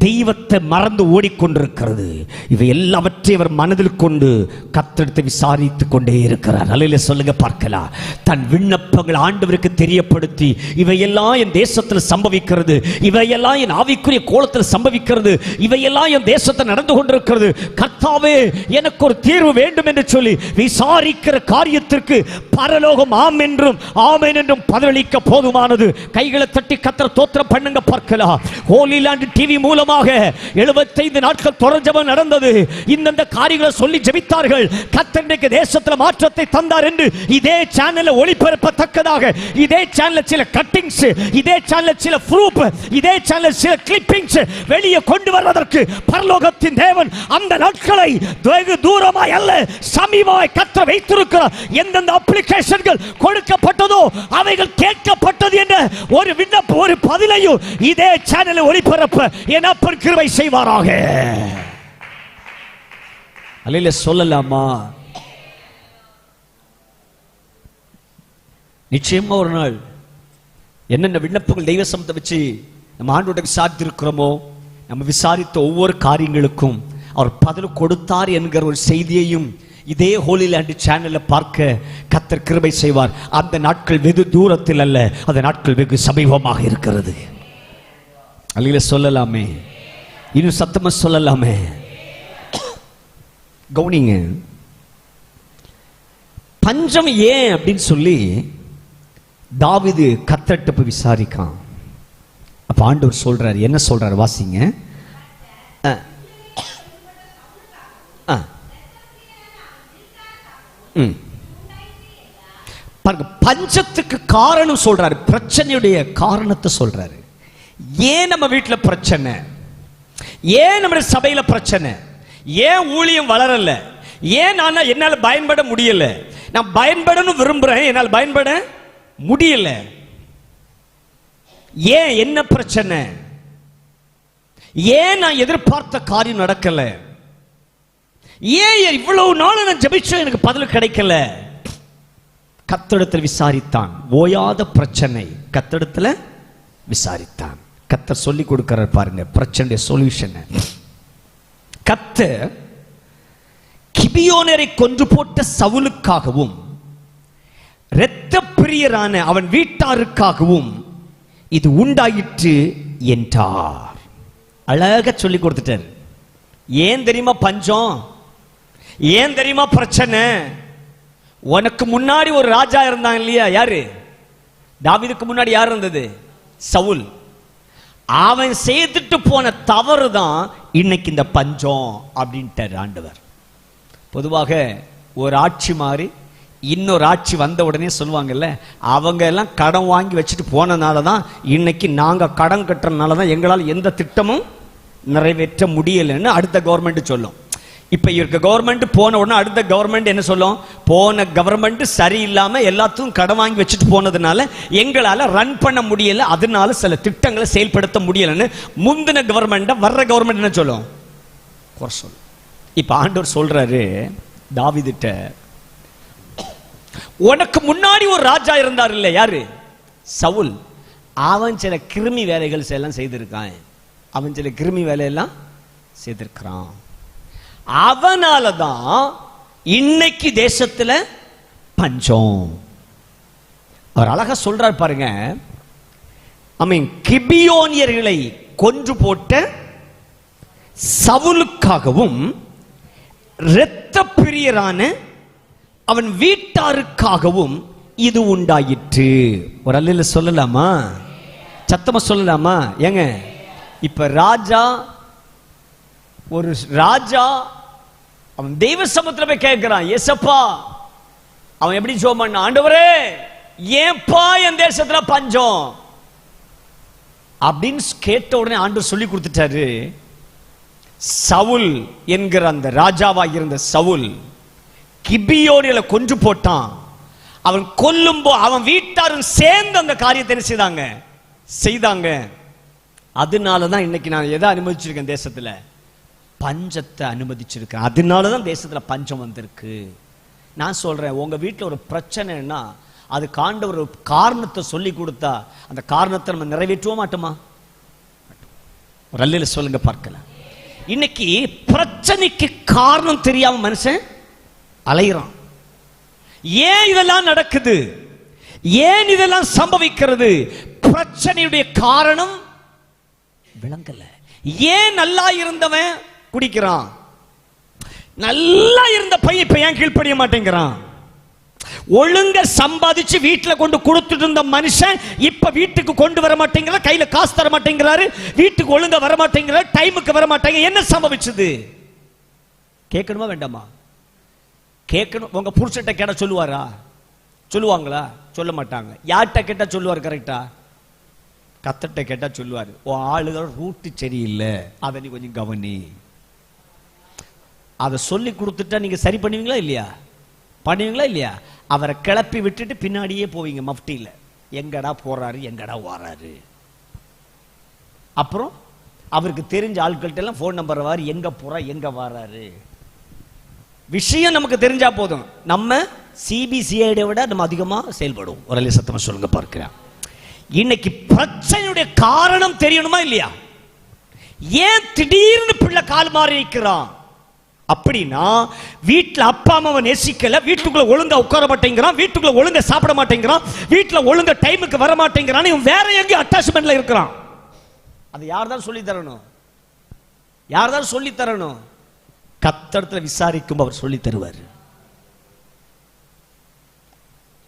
தெய்வத்தை மறந்து ஓடிக்கொண்டிருக்கிறது. இவை எல்லாவற்றையும் அவர் மனதில் கொண்டு கர்த்தரிடத்தை விசாரித்துக் கொண்டே இருக்கிறார். அல்லேலூயா சொல்லுங்க பார்க்கலாம். தன் விண்ணப்பங்கள் ஆண்டவருக்கு தெரியப்படுத்தி, இவையெல்லாம் என் தேசத்தில் சம்பவிக்கிறது, இவையெல்லாம் என் ஆவிக்குரிய கோலத்தில் சம்பவிக்கிறது, இவையெல்லாம் என் தேசத்தில் நடந்து கொண்டிருக்கிறது, கர்த்தாவே எனக்கு ஒரு தீர்வு வேண்டும் என்று சொல்லி விசாரிக்கிற காரியத்திற்கு பரலோகம் ஆம் என்றும் ஆமென் என்றும் பதிலளிக்க போதுமானது. கைகளை தட்டி கர்த்தர் தோத்திரம் பண்ணுங்க பார்க்கலாம். ஹோலி லேண்ட் டிவி மூலமாக 75 நாட்கள் தொடர் ஜெபம் நடந்தது. இந்த காரியங்களை சொல்லி ஜெபித்தார்கள். கர்த்தர் இன்றைக்கு தேசத்தில் மாற்றத்தை தந்தார் என்று இதே சேனல்ல ஒளிபரப்பத்தக்கதாக, இதே சேனல்ல சில கட்டிங்ஸ், இதே சேனல்ல சில ப்ரூஃப், இதே சேனல்ல சில கிளிப்பிங்ஸ் வெளியே கொண்டு வருவதற்கு பரலோகத்தின் தேவன் அந்த நாட்களை வெகு தூரமாய் அல்ல சமீபமாய் கர்த்தர் வைத்திருக்கிறார். எந்தெந்த அப்ளிகேஷன்கள் கொடுக்கப்பட்டதோ அவைகள் கேட்கப்பட்டது என்ற ஒரு விண்ணப்ப ஒரு பதிலையும் இதே சேனலை ஒளிபரப்ப என் அப்பன் கிருபை செய்வாராக. அல்லேலூயா சொல்லலாமா? நிச்சயமா ஒரு நாள் என்னென்ன விண்ணப்பங்கள் தெய்வ சமத்தை வச்சு நம்ம ஆண்டோட விசாரித்திருக்கிறோமோ, நம்ம விசாரித்த ஒவ்வொரு காரியங்களுக்கும் அவர் பதில் கொடுத்தார் என்கிற ஒரு செய்தியையும் இதே ஹோலி லேண்ட் சேனல்ல பார்க்க கர்த்தர் கிருபை செய்வார். அந்த நாட்கள் வெகு தூரத்தில் அல்ல, அந்த நாட்கள் வெகு சமீபமாக இருக்கிறது. அல்ல சொல்லலாமே, இன்னும் சத்தமா சொல்லலாமே. கவுனிங்க, பஞ்சம் ஏன் அப்படின்னு சொல்லி தாவீது கர்த்தர்ட்ட போய் விசாரிக்கான். அப்ப ஆண்டவர் சொல்றாரு, என்ன சொல்றாரு வாசிங்க. பஞ்சத்துக்கு காரணம் சொல்றாரு, பிரச்சனையுடைய காரணத்தை சொல்றாரு. ஏன் நம்ம வீட்டுல பிரச்சனை, ஏன் நம்ம சபையில பிரச்சனை, ஏன் ஊழியம் வளரல, ஏன் நான் என்னால பயன்பட முடியல, நான் பயன்படணும் விரும்புறேன், என்னால் பயன்பட முடியல, ஏன் என்ன பிரச்சனை, ஏன் நான் எதிர்பார்த்த காரியம் நடக்கல, ஏன் இவ்வளவு நாள் நான் ஜெபிச்சேன் எனக்கு பதில் கிடைக்கல. கர்த்தரிடத்தில் விசாரித்தான். ஓயாத பிரச்சனை, கர்த்தரிடத்தில் விசாரித்தான். கர்த்தர் சொல்லி கொடுக்கிறார் பாருங்க பிரச்சனை சொல்யூஷன். கர்த்தர் கிபியோனரை கொன்று போட்ட சவுலுக்காகவும் இரத்த பிரியரான அவன் வீட்டாருக்காகவும் இது உண்டாயிற்று என்றார். அழகா சொல்லி கொடுத்துட்டார். ஏன் தெரியுமா பஞ்சம், ஏன் தெரியுமா பிரச்சனை? உனக்கு முன்னாடி ஒரு ராஜா இருந்தான் இல்லையா, யாரு? தாவீதுக்கு முன்னாடி யார் இருந்தது? சவுல். அவன் செய்துட்டு போன தவறு தான் இன்னைக்கு இந்த பஞ்சம் அப்படின்ட்டார் ஆண்டவர். பொதுவாக ஒரு ஆட்சி மாறி இன்னொரு ஆட்சி வந்த உடனே சொல்லுவாங்கல்ல, அவங்க எல்லாம் கடன் வாங்கி வச்சுட்டு போனனால தான் இன்னைக்கு நாங்க கடன் கட்டுறதுனால தான் எங்களால் எந்த திட்டமும் நிறைவேற்ற முடியலைன்னு அடுத்த கவர்மெண்ட் சொல்லும். இப்ப இருக்க கவர்மெண்ட் போன உடனே அடுத்த கவர்மெண்ட் என்ன சொல்லும்? போன கவர்மெண்ட் சரியில்லாம எல்லாத்தையும் கடன் வாங்கி வச்சுட்டு போனதுனால எங்களால ரன் பண்ண முடியல, அதனால சில திட்டங்களை செயல்படுத்த முடியலன்னு முந்தின கவர்மெண்ட் வர்ற கவர்மெண்ட் என்ன சொல்லும்? குறை சொல்லும். இப்ப ஆண்டவர் சொல்றாரு தாவீதுட்ட, உனக்கு முன்னாடி ஒரு ராஜா இருந்தார் இல்ல, யாரு? சவுல். அவன் சில கிருமி வேலைகள் எல்லாம் செய்திருக்கான், அவன் சில கிருமி வேலையெல்லாம் செய்திருக்கிறான். அவனாலதான் இன்னைக்கு தேசத்துல பஞ்சம். அவர் அழகா சொல்றார் பாருங்க. கிபியோனியர்களை கொன்று போட்ட சவுலுக்காகவும் இரத்த பிரியரான அவன் வீட்டாருக்காகவும் இது உண்டாயிற்று. ஒரு அல்ல சொல்லலாமா? சத்தமா சொல்லலாமா? ஏங்க இப்ப ராஜா, ஒரு ராஜா அவன் தெய்வ சமூகத்துல போய் கேட்கிறான், ஏசப்பா. அவன் எப்படி ஜெபம் பண்ணான்? ஆண்டவரே ஏன்பா என் தேசத்துல பஞ்சம் அப்படின்னு கேட்ட உடனே ஆண்டவர் சொல்லி கொடுத்துட்டாரு. சவுல் என்கிற அந்த ராஜாவாக இருந்த சவுல் கிபியோனியரை கொன்று போட்டான். அவன் கொல்லும்போ அவன் வீட்டாரும் சேர்ந்து அந்த காரியத்தை செய்தாங்க. அதனாலதான் இன்னைக்கு நான் எதை அனுமதிச்சிருக்கேன்? தேசத்துல பஞ்சத்தை அனுமதிச்சிருக்கேன். அதனாலதான் தேசத்துல பஞ்சம் வந்திருக்கு. நான் சொல்றேன், உங்க வீட்டுல ஒரு பிரச்சனைன்னா அது ஆண்டவர் ஒரு காரணத்தை சொல்லி கொடுத்தா அந்த காரணத்தை நம்ம நிறைவேற்றவே மாட்டோமா? ஒரு அல்லையில சொல்லுங்க பார்க்கலாம். இன்னைக்கு பிரச்சனைக்கு காரணம் தெரியாம மனுஷன் அலைகிறான். ஏன் இதெல்லாம் நடக்குது? ஏன் இதெல்லாம் சம்பவிக்கிறது? பிரச்சனையுடைய காரணம் விளங்கல. ஏன் நல்லா இருந்தவன் குடிக்கிறான், நல்லா இருந்த பையன் இப்ப ஏன் கீழ்ப்படிய மாட்டேங்கிறான்? ஒழுங்க சம்பாதிச்சு வீட்டுல கொண்டு கொடுத்துட்டு இருந்த மனுஷன் இப்ப வீட்டுக்கு கொண்டு வர மாட்டேங்கிறார், கையில காசு தர மாட்டேங்கிறாரு, வீட்டுக்கு ஒழுங்க வர மாட்டேங்கிறார், டைமுக்கு வர மாட்டேங்க. என்ன சம்பவிச்சது? கேட்கணுமா வேண்டாமா? கேட்கணும். உங்க புருஷன்ட்ட கேட்டா சொல்லுவாரா? சொல்லுவாங்களா? சொல்ல மாட்டாங்க. யார்கிட்ட கேட்டா சொல்லுவார்? கரெக்டா கத்தட்ட கேட்டா சொல்லுவாரு, ஓ ஆளுகள் ரூட்டு சரியில்லை, அதை நீ கொஞ்சம் கவனி. அதை சொல்லி கொடுத்துட்டா நீங்க சரி பண்ணுவீங்களா இல்லையா? பண்ணுவீங்களா இல்லையா? அவரை கிளப்பி விட்டுட்டு பின்னாடியே போவீங்க மஃப்டியில, எங்கடா போறாரு எங்கடா வாராரு. அப்புறம் அவருக்கு தெரிஞ்ச ஆட்கள்கிட்ட எல்லாம் போன் நம்பர் வாரு, எங்க போறா எங்க வாராரு. விஷயம் நமக்கு தெரிஞ்சா போதும், நம்ம சிபிசிஐடியை விட நம்ம அதிகமா செயல்படுவோம். ஒரு சத்தமா சொல்லுங்க பார்க்கிறேன். இன்னைக்கு பிரச்சனையுடைய காரணம் தெரியணுமா இல்லையா? ஏன் திடீர்னு பிள்ளை கால் மாறி நிற்கிறான் அப்படின்னா வீட்டுல அப்பா அம்மாவை நேசிக்கல, வீட்டுக்குள்ள ஒழுங்கா உட்கார மாட்டேங்கிறான், வீட்டுக்குள்ள ஒழுங்கா சாப்பிட மாட்டேங்கிறான், வீட்டுல ஒழுங்கா டைமுக்கு வர மாட்டேங்கிறான், இவன் வேற எங்கேயும் அட்டாச்மெண்ட்ல இருக்கிறான். அது யார் தான் சொல்லி தரணும்? யார் தான் சொல்லி தரணும்? கர்த்தரிடத்தில் விசாரிக்கும் அவர் சொல்லி தருவார்.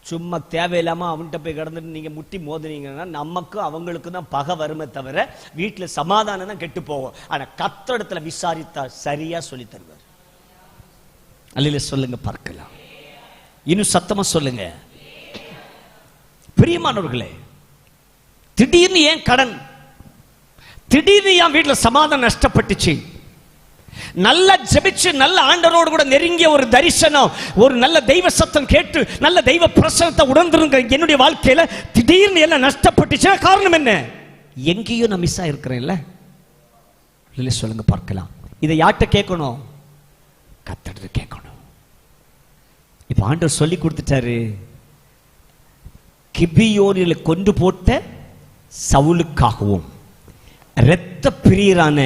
சும்மா தேவையில்லாம அவன்கிட்ட போய் கிடந்துட்டு நீங்க முட்டி மோதினீங்கன்னா நமக்கும் அவங்களுக்கும் தான் பகை வருமே தவிர வீட்டுல சமாதானம் தான் கெட்டு போகும். ஆனா கர்த்தரிடத்துல விசாரித்தா சரியா சொல்லி தருவார். அல்லேலூயா சொல்லுங்க பார்க்கலாம். இன்னும் சத்தமா சொல்லுங்க. பிரியமானவர்களே, திடீர்னு ஏன் கடன், திடீர்னு என் வீட்டுல சமாதானம் நஷ்டப்பட்டுச்சு, நல்ல ஜெபிச்சு நல்ல ஆண்டவரோடு கூட நெருங்கிய ஒரு தரிசனம், ஒரு நல்ல தெய்வ சத்தம் கேட்டு நல்ல தெய்வ பிரசன்னத்தை உணர்ந்திருங்க என்னுடைய வாழ்க்கையில திடீர்னு எல்லாம் நஷ்டப்பட்டுச்சுன்னா காரணம் என்ன? எங்கேயும் நான் மிஸ் ஆயிருக்கிறேன்ல. இல்லை சொல்லுங்க பார்க்கலாம். இதை யார்கிட்ட கேட்கணும்? கர்த்தரிடத்துல கேட்கணும். இப்ப ஆண்டவர் சொல்லி கொடுத்துட்டாரு. கிபியோனில் கொண்டு போட்ட சவுலுக்காகவும் இரத்த பிரியரான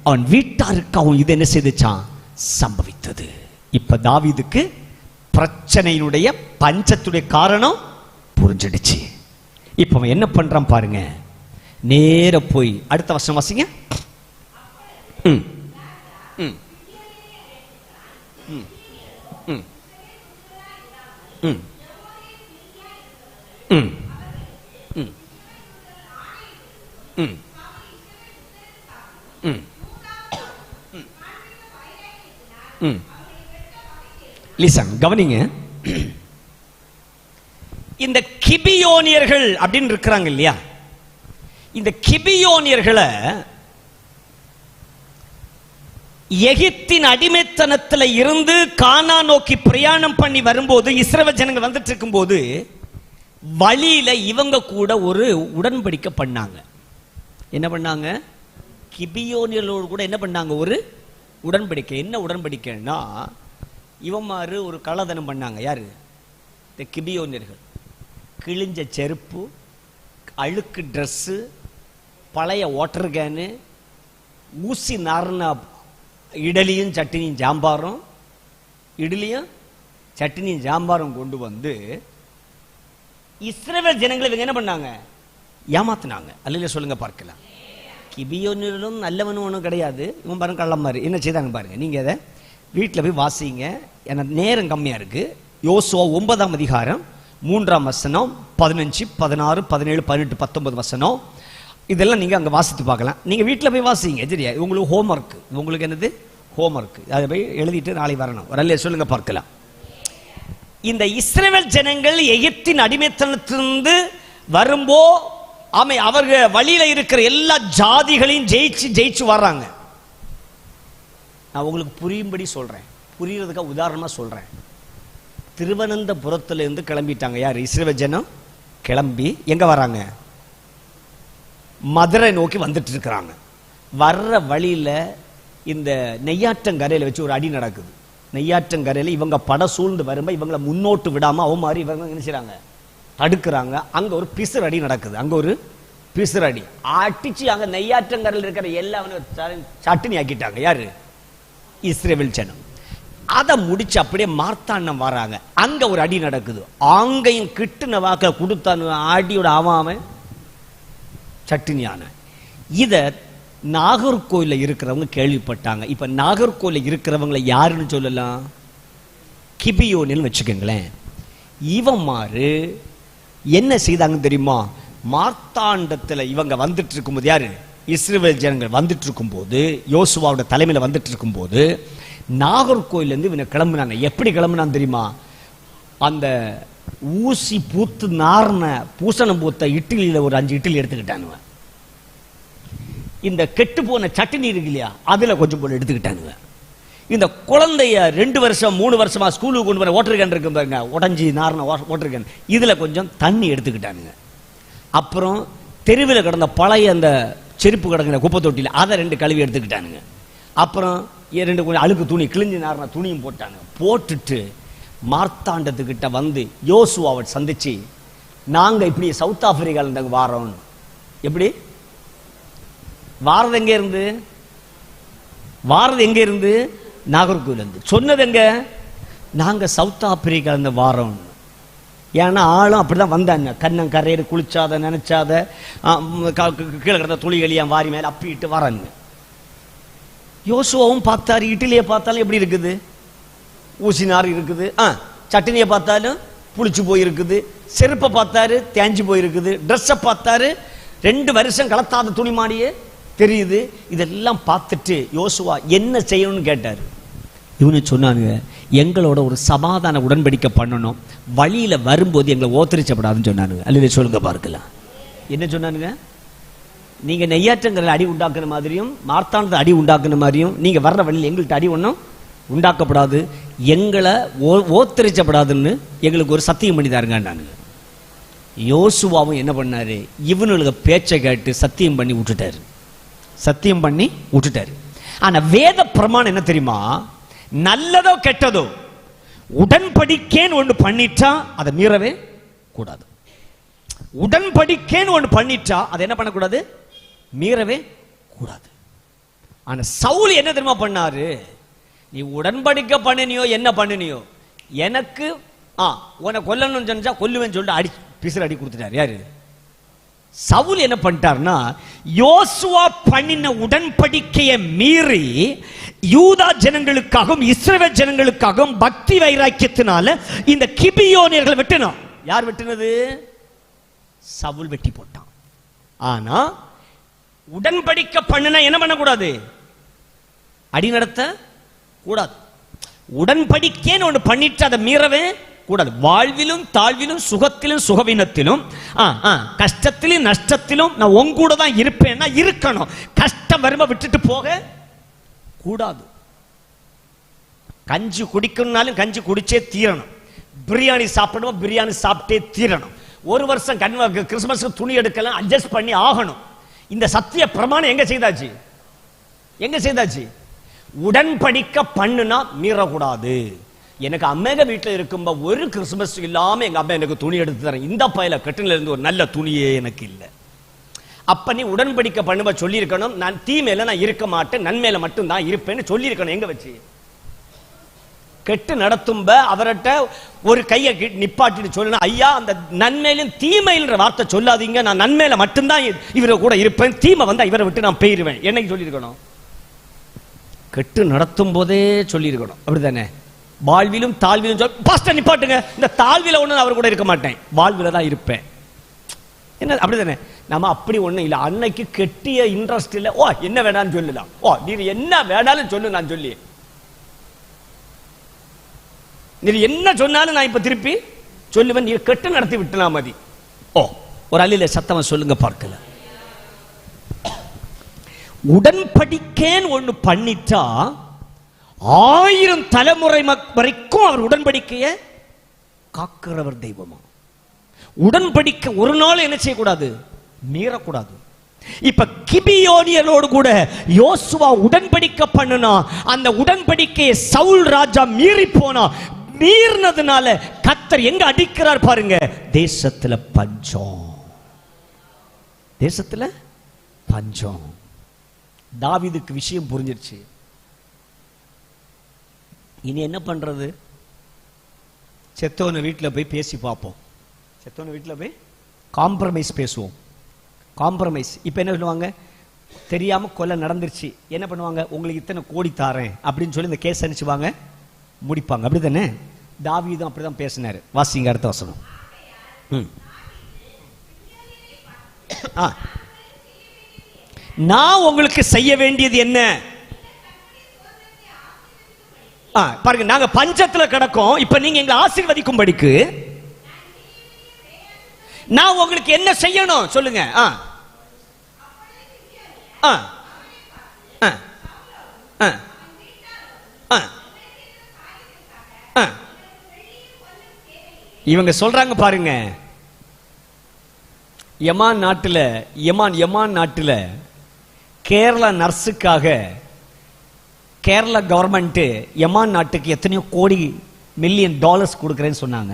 அவன் வீட்டாருக்காகவும் இது என்ன செய்துச்சான்? சம்பவித்தது. இப்ப தாவீதுக்கு பிரச்சனையினுடைய பஞ்சத்துடைய காரணம் புரிஞ்சிடுச்சு. இப்ப அவன் என்ன பண்றான் பாருங்க. நேர போய் அடுத்த வசனம் வாசிங்க. லிசன், கவனிங்க. இந்த கிபியோனியர்கள் அப்படின்னு இருக்கிறாங்க இல்லையா, இந்த கிபியோனியர்களை எகிப்தின் அடிமைத்தனத்தில் இருந்து கானா நோக்கி பிரயாணம் பண்ணி வரும்போது இஸ்ரவேல் ஜனங்கள் வந்துட்டு இருக்கும்போது வழியில இவங்க கூட ஒரு உடன்படிக்கை பண்ணாங்க. என்ன பண்ணாங்க? கிபியோனியர்களோடு கூட என்ன பண்ணாங்க? ஒரு உடன்படிக்கை. என்ன உடன்படிக்கைன்னா, இவமாறு ஒரு கள்ளதனம் பண்ணாங்க. யாரு? இந்த கிபியோனியர்கள். கிழிஞ்ச செருப்பு, அழுக்கு ட்ரெஸ்ஸு, பழைய வாட்டர் கேனு, ஊசி நார்ன இட்லியும் சட்னியும் சாம்பாரும், இட்லியும் சட்னியும் சாம்பாரும் கொண்டு வந்து இஸ்ரவேல் ஜனங்களை இவங்க என்ன பண்ணாங்க? ஏமாத்தினாங்க. அல்ல சொல்லுங்க பார்க்கலாம். கிபியோனியர்களும் நல்லவனும் ஒன்றும் கிடையாது. இவன் பாருங்க கள்ளம் மாதிரி என்ன செய்தாங்க பாருங்க. நீங்க அதை வீட்டில் போய் வாசிங்க, எனக்கு நேரம் கம்மியா இருக்கு. யோசுவா 9ஆம் அதிகாரம் 3ஆம் வசனம், 15, 16, 17, 18, 19 வசனம், இதெல்லாம் நீங்க அங்க வாசித்து பார்க்கலாம். நீங்க வீட்டில் போய் வாசிங்க. சரியா? உங்களுக்கு ஹோம்ஒர்க். உங்களுக்கு என்னது? ஹோம்ஒர்க். அதை போய் எழுதிட்டு நாளை வரணும். வரல சொல்லுங்க பார்க்கலாம். இந்த இஸ்ரவேல் ஜனங்கள் எகிப்தின் அடிமைத்தனத்திலிருந்து வரும்போ அவர்கள் வழியில இருக்கிற எல்லா ஜாதிகளையும் ஜெயிச்சு வர்றாங்க. நான் உங்களுக்கு புரியும்படி சொல்றேன், புரியுறதுக்காக உதாரணமா சொல்றேன். திருவனந்தபுரத்துல இருந்து கிளம்பிட்டாங்க. யார்? இஸ்ரவேல் ஜனம் கிளம்பி எங்க வராங்க? மதுரை நோக்கி வந்துட்டு இருக்கிறாங்க. வர்ற வழியில இந்த நெய்யாற்றங்கரையில வச்சு ஒரு அடி நடக்குது. நெய்யாற்றங்கரையில இவங்க பட சூழ்ந்து வரும்போது இவங்களை முன்னோட்டு விடாம அவ மாதிரி இவங்க என்ன செய்றாங்க? தடுக்கிறாங்க. அங்க ஒரு பிசுறு அடி நடக்குது. அங்க ஒரு பிசுறு அடி அடிச்சு அங்க நெய்யாற்றங்கரையில் இருக்கிற எல்லாரும் சட்டினி ஆக்கிட்டாங்க. யாரு? இஸ்ரவேல் ஜனம். அதை முடிச்சு அப்படியே மார்த்தாண்டம் வராங்க. அங்க ஒரு அடி நடக்குது. அங்கேயும் கிட்டுன வாக்க கொடுத்தான் அடியோட அவன் சட்டினியான. இத நாகர்கோயில இருக்கிறவங்க கேள்விப்பட்டாங்க. இப்ப நாகர்கோயில இருக்கிறவங்களை யாருன்னு சொல்லலாம்? கிபியோனில் வச்சுக்கோங்களேன். இவன் மாறு என்ன செய்தாங்க தெரியுமா? மார்த்தாண்டத்துல இவங்க வந்துட்டு இருக்கும்போது, யாரு? இஸ்ரவேல் ஜனங்கள் வந்துட்டு இருக்கும்போது, யோசுவாவோட தலைமையில வந்துட்டு இருக்கும்போது நாகர்கோயில இருந்து இவனை கிளம்புனாங்க. எப்படி கிளம்புனான்னு தெரியுமா? அந்த ஊசி பூத்து நார்ன பூசணம் பூத்த இட்லியில ஒரு 5 இட்லி எடுத்துக்கிட்டானுங்க. இந்த கெட்டு போன சட்னி இருக்கு இல்லையா, அதுல கொஞ்சம் போல எடுத்துக்கிட்டானுங்க. இந்த குழந்தைய 2 வருஷம் 3 வருஷமா ஸ்கூலுக்கு கொண்டு வர வாட்டர் கேன் இருக்கு பாருங்க, உடஞ்சி நார்ன வாட்டர் கேன், இதுல கொஞ்சம் தண்ணி எடுத்துக்கிட்டானுங்க. அப்புறம் தெருவில் கிடந்த பழைய அந்த செருப்பு கிடங்கிற குப்பை தொட்டியில் அதை 2 கழுவி எடுத்துக்கிட்டானுங்க. அப்புறம் 2 கொஞ்சம் அழுக்கு துணி, கிழிஞ்சு நார்ன துணியும் போட்டானுங்க. போட்டுட்டு மார்த்தாண்டத்துக்கிட்ட வந்து யோசுவாவை சந்திச்சு, நாங்க இப்படி சவுத் ஆப்பிரிக்கால வாரோம். எப்படி வாரது? எங்க இருந்து வாரது? எங்க இருந்து? நாகர்கோவில் சொன்னது எங்க, நாங்க சவுத் ஆப்பிரிக்கா இருந்து வாரோம். ஏன்னா ஆளும் அப்படிதான் வந்தாங்க, கண்ணம் கரையிற குளிச்சாத நினைச்சாத கீழே கிடந்த துளிகளியான் வாரி மேல அப்பிட்டு வராங்க. யோசுவாவும் பார்த்தாரு, இட்லியை பார்த்தாலும் எப்படி இருக்குது, ஊசினார் இருக்குது, சட்னியை பார்த்தாலும் புளிச்சு போயிருக்குது, செருப்பை பார்த்தாரு தேஞ்சு போயிருக்குது, ட்ரெஸ்ஸை பார்த்தாரு 2 வருஷம் கலத்தாத துணிமாடியே தெரியுது. இதெல்லாம் பார்த்துட்டு யோசுவா என்ன செய்யணும்னு கேட்டாரு. இவனு சொன்னானுங்க, எங்களோட ஒரு சமாதான உடன்படிக்கை பண்ணணும், வழியில வரும்போது எங்களை ஓத்தரிச்சப்படாதுன்னு சொன்னானுங்க. அல்லது சொல்லுங்க பார்க்கலாம். என்ன சொன்னானுங்க, நீங்க நெய்யாற்றங்களை அடி உண்டாக்குன மாதிரியும் மார்த்தாண்டத்தை அடி உண்டாக்குன மாதிரியும் நீங்க வர்ற வழியில் எங்கள்கிட்ட அடி ஒன்றும் உண்டாக்கப்படாது, எங்களை ஓத்தரிச்சப்படாதுன்னு எங்களுக்கு ஒரு சத்தியம் பண்ணி தாருங்க. யோசுவாவும் என்ன பண்ணாரு, இவனுக்கு பேச்சை கேட்டு சத்தியம் பண்ணி விட்டுட்டாரு. ஆனா வேத பிரமாணம் என்ன தெரியுமா, நல்லதோ கெட்டதோ உடன்படிக்கேன்னு ஒன்று பண்ணிட்டா அதை மீறவே கூடாது. உடன்படிக்கேன்னு ஒன்று பண்ணிட்டா அதை என்ன பண்ணக்கூடாது, மீறவே கூடாது. ஆனா சவுல் என்ன தெரியுமா பண்ணாரு, நீ உடன்படிக்கை பண்ணினியோ என்ன பண்ணினியோ, எனக்கு உன்னை கொல்லணும்னு சொன்னா கொல்லுவேன்னு சொல்லிட்டு பிசிறு அடி கொடுத்துட்டாரு. யாரு, சவுல் என்ன பண்ணிட்டார்னா, யோசுவா பண்ணின உடன்படிக்கையை மீறி யூதா ஜனங்களுக்காகவும் இஸ்ரவேல் ஜனங்களுக்காகவும் பக்தி வைராக்கியத்தினால இந்த கிபியோனியர்களை வெட்டினான். யார் வெட்டினது, சவுல் வெட்டி போட்டான். ஆனா உடன்படிக்கை பண்ணினா என்ன பண்ணக்கூடாது, அடி நடத்த கூடாது. உடன்படிக்கைன்னு ஒன்று பண்ணிட்டு அதை மீறவே கூடாது. வாழ்விலும் தாழ்விலும் சுகத்திலும் சுகவீனத்திலும் கஷ்டத்திலும் நஷ்டத்திலும் நான் உங்கூட தான் இருப்பேன்னா இருக்கணும். கஷ்டம் வருமா விட்டுட்டு போக கூடாது. கஞ்சி குடிக்கணும்னாலும் கஞ்சி குடிச்சே தீரணும். பிரியாணி சாப்பிடணும், பிரியாணி சாப்பிட்டே தீரணும். ஒரு வருஷம் கிறிஸ்துமஸ் துணி எடுக்கலாம், அட்ஜஸ்ட் பண்ணி ஆகணும். இந்த சத்திய பிரமாணம் எங்க செய்தாச்சு, உடன்படிக்கை பண்ணுனா மீறக்கூடாது. எனக்கு அம்மைய வீட்டில் இருக்கும்போது ஒரு கிறிஸ்துமஸ் இல்லாம எங்க அம்மா எனக்கு துணி எடுத்து தரேன், இந்த பையில கட்டில இருந்து ஒரு நல்ல துணியே எனக்கு இல்லை. அப்ப நீ உடன்படிக்கை பண்ணுவ சொல்லி இருக்கணும், நான் தீமையில நான் இருக்க மாட்டேன், நன்மையில மட்டும் தான் இருப்பேன்னு சொல்லி இருக்கணும். எங்க வச்சு கெட்டு நடத்தும்ப அவர்கிட்ட ஒரு கையை நிப்பாட்டிட்டு சொல்லணும், ஐயா அந்த நன்மையிலும் தீமையில்ன்ற வார்த்தை சொல்லாதீங்க, நான் நன்மையில மட்டும்தான் இவரை கூட இருப்பேன், தீமை வந்தா இவரை விட்டு நான் போயிருவேன். என்னைக்கு சொல்லியிருக்கணும், கெட்டு நடத்தும் போதே சொல்லியிருக்கணும். அப்படித்தானே, வாழ்விலும் தாழ்விலும் பாஸ்டர் நிப்பாட்டுங்க, இந்த தாழ்வில ஒண்ணு அவர் கூட இருக்க மாட்டேன், வாழ்வில தான் இருப்பேன். என்ன அப்படிதானே, நம்ம அப்படி ஒண்ணு இல்ல. அன்னைக்கு கெட்டிய இன்ட்ரெஸ்ட் இல்ல, என்ன வேணாலும் சொல்லலாம், நீ என்ன வேணாலும் சொல்லு, நான் சொல்லி நீ என்ன சொன்னாலும் நான் இப்ப திருப்பி சொல்லுவேன், நீ கெட்டு நடத்தி விட்டுனா மதி. ஒரு அள்ளில சத்தமா சொல்லுங்க பார்க்கல. உடன்படிக்கைன்னு ஒண்ணு பண்ணிட்டா 1000 தலைமுறை வரைக்கும் அவர் உடன்படிக்கையை காக்கிறவர் தெய்வமா. உடன்படிக்கை ஒரு நாள் என்ன செய்யக்கூடாது, மீறக்கூடாது. இப்ப கிபியோனியரோடு கூட யோசுவா உடன்படிக்கை பண்ணுனா, அந்த உடன்படிக்கையை சவுல் ராஜா மீறி போனா, மீறினதுனால கர்த்தர் எங்க அடிக்கிறார் பாருங்க, தேசத்துல பஞ்சம். தேசத்துல பஞ்சம். தாவீதுக்கு விஷயம் புரிஞ்சிருச்சு. இனி என்ன பண்றது, செத்தவன வீட்டில் போய் பேசி பார்ப்போம், செத்தவன வீட்டில் போய் காம்ப்ரமைஸ் பேசுவோம். காம்ப்ரமைஸ். இப்ப என்ன சொல்லுவாங்க, தெரியாம கொலை நடந்துருச்சு, என்ன பண்ணுவாங்க, உங்களுக்கு இத்தனை கோடி தாரேன் அப்படின்னு சொல்லி இந்த கேஸ் அனுப்பிச்சுவாங்க, முடிப்பாங்க. அப்படித்தானே, தாவீதும் அப்படிதான் பேசினாரு. வாசிங்க அடுத்த வசனம். நான் உங்களுக்கு செய்ய வேண்டியது என்ன பாருங்க, நாங்க பஞ்சத்துல கிடக்கோம், இப்ப நீங்க எங்களை ஆசீர்வதிக்கும்படிக்கு நான் உங்களுக்கு என்ன செய்யணும் சொல்லுங்க. இவங்க சொல்றாங்க பாருங்க, யமான் நாட்டுல கேரளா நர்ஸுக்காக கேரளா கவர்மெண்ட் யமான் நாட்டுக்கு எத்தனையோ கோடி மில்லியன் டாலர்ஸ் கொடுக்குறேன்னு சொன்னாங்க.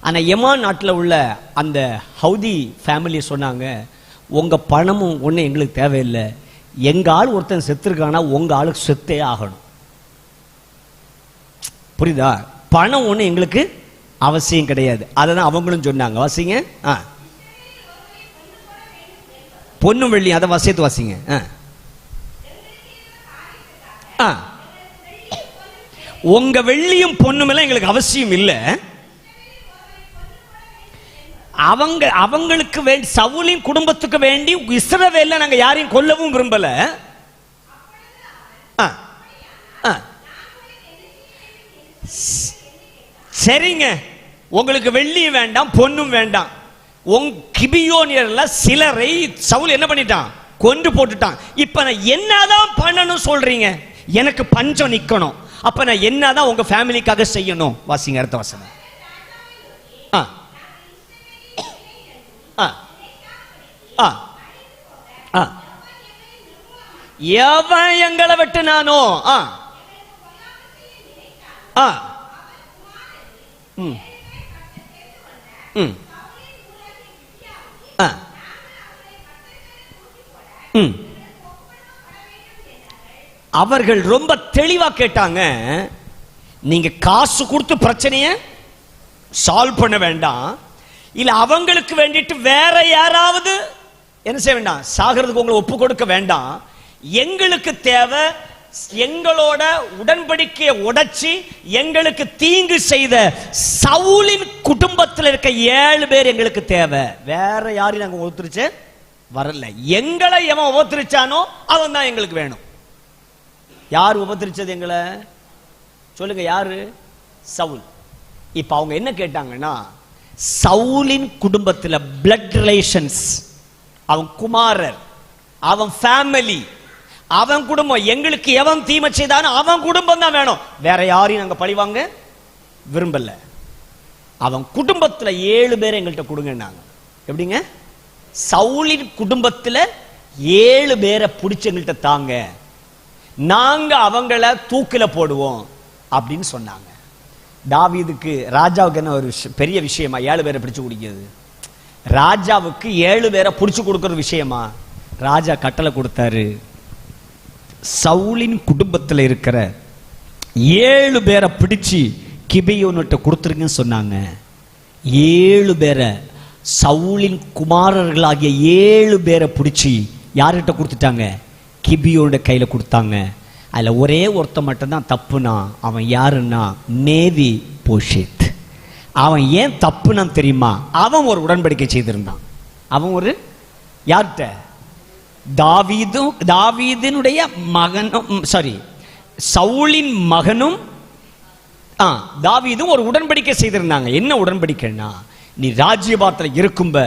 ஆனால் யமான் நாட்டில் உள்ள அந்த ஹவுதி ஃபேமிலி சொன்னாங்க, உங்கள் பணமும் ஒன்றும் எங்களுக்கு தேவையில்லை, எங்கள் ஆள் ஒருத்தன் செத்துருக்கானா உங்கள் ஆளுக்கு செத்தே ஆகணும். புரியுதா? பணம் ஒண்ணு எங்களுக்கு அவசியம் கிடையாது. அததான் அவங்களும் சொன்னாங்க. வாசிங்க. பொன்னும் வெள்ளி, அதை வசியத்து வாசிங்க. உங்க வெள்ளியும் பொண்ணும் எல்லாம் எங்களுக்கு அவசியம் இல்லை. அவங்களுக்கு வேண்டி, சவுலின் குடும்பத்துக்கு வேண்டி இஸ்ரவேல்ல நாங்க யாரையும் கொல்லவும் விரும்பல. சரிங்க, உங்களுக்கு வெள்ளியும் வேண்டாம் பொண்ணும் வேண்டாம். கிபியோனியர்ல சிலரை சவுல் என்ன பண்ணிட்டான்? கொன்று போட்டுட்டான். இப்ப நான் என்னதான் பண்ணணும் சொல்றீங்க? எனக்கு பஞ்சம் நிக்கணும். அப்ப நான் என்னதான் உங்க ஃபேமிலிக்காக செய்யணும்? வாசிங்க அடுத்த வசனம். எவன் எங்களை வெட்டினானோ அவர்கள் ரொம்ப தெளிவா கேட்டாங்க. நீங்க காசு கொடுத்து பிரச்சனைய சால்வ் பண்ண வேண்டாம், இல்ல அவங்களுக்கு வேண்டிட்டு வேற யாராவது என்ன செய்ய வேண்டாம், சாகிறதுக்கு உங்களை ஒப்பு கொடுக்க வேண்டாம். எங்களுக்கு தேவை எங்களோட உடன்படிக்கையை உடைச்சி எங்களுக்கு தீங்கு செய்த சவுலின் குடும்பத்தில் இருக்க 7 பேர் எங்களுக்கு தேவை. வேற யாரையும் நாங்க ஒத்துரிச்சு வரல. எங்களை எவன் உபத்திரிச்சானோ அவன் தான் எங்களுக்கு வேணும். யார் உபத்திரிச்சது எங்களை சொல்லுங்க? யாரு? சவுல். இப்ப அவங்க என்ன கேட்டாங்கன்னா, சவுலின் குடும்பத்தில் பிளட் ரிலேஷன்ஸ், அவன் குமாரர், அவன் ஃபேமிலி, அவன் குடும்பம், எங்களுக்கு எவன் தீமை செய்தானோ அவன் குடும்பம் தான் வேணும். வேற யாரையும் நாங்க பழிவாங்க விரும்பல. அவன் குடும்பத்தில் 7 பேர் எங்கள்கிட்ட கொடுங்க. எப்படிங்க? சவுலின் குடும்பத்தில் 7 பேரை பிடிச்சு எங்கள்கிட்ட தாங்க, நாங்க அவங்கள தூக்கில போடுவோம் அப்படின்னு சொன்னாங்க. தாவீதுக்கு, ராஜாவுக்கு என்ன ஒரு பெரிய விஷயமா 7 பேரை பிடிச்சு குடிக்கிறது? ராஜாவுக்கு 7 பேரை பிடிச்சு கொடுக்கறது விஷயமா? ராஜா கட்டளை கொடுத்தாரு, சவுலின் குடும்பத்தில் இருக்கிற 7 பேரை பிடிச்சு கிபியோனுட்ட கொடுத்துருங்கன்னு சொன்னாங்க. 7 பேரை, சவுலின் குமாரர்களாகிய 7 பேரை பிடிச்சி யார்கிட்ட கொடுத்துட்டாங்க? கிபியோட கையில கொடுத்தாங்க. அதுல ஒரே ஒருத்த மட்டும்தான் தப்புனா. அவன் யாருன்னா மேவி போஷேத். அவன் ஏன் தப்புனா தெரியுமா? அவன் ஒரு உடன்படிக்கை செய்திருந்தான். அவன் ஒரு யார்கிட்ட? தாவீதினுடைய மகனும், சாரி, சவுலின் மகனும் தாவீதும் ஒரு உடன்படிக்கை செய்திருந்தாங்க. என்ன உடன்படிக்கைன்னா, நீ ராஜ்யபாரத்தில் இருக்கும்ப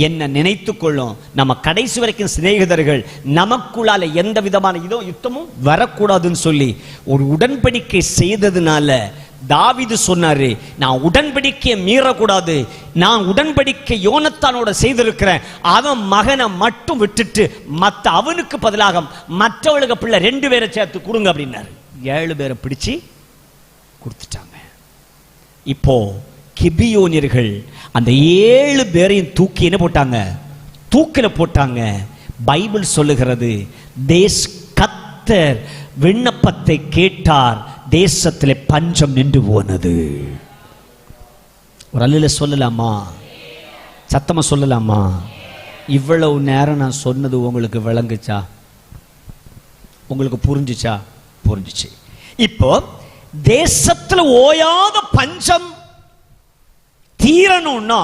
என்ன நினைத்துக் கொள்ளும், நம்ம கடைசி வரைக்கும் சிநேகிதர்கள், நமக்குள்ளால எந்த விதமான யுத்தமும் வரக்கூடாதுன்னு சொல்லி ஒரு உடன்படிக்கை செய்ததுனால தாவீது சொன்னாரு, நான் உடன்படிக்கையை மீறக்கூடாது, நான் உடன்படிக்கை யோனத்தானோட செய்திருக்கிறேன், அவன் மகனை மட்டும் விட்டுட்டு மற்ற அவனுக்கு பதிலாக மற்றவளுக்கு பிள்ளை 2 பேரை சேர்த்து கொடுங்க அப்படின்னாரு. 7 பேரை பிடிச்சு கொடுத்துட்டாங்க. இப்போ கிபியோனியர்கள் அந்த 7 பேரையும் தூக்கி என்ன போட்டாங்க? தூக்கில போட்டாங்க. பைபிள் சொல்லுகிறது, கர்த்தர் விண்ணப்பத்தை கேட்டார், தேசத்திலே பஞ்சம் நின்று போனது. ஒரு அல்ல சொல்லலாமா? சத்தமா சொல்லலாமா? இவ்வளவு நேரம் நான் சொன்னது உங்களுக்கு விளங்குச்சா? உங்களுக்கு புரிஞ்சுச்சா? புரிஞ்சுச்சு. இப்போ தேசத்துல ஓயாத பஞ்சம் தீரணும்னா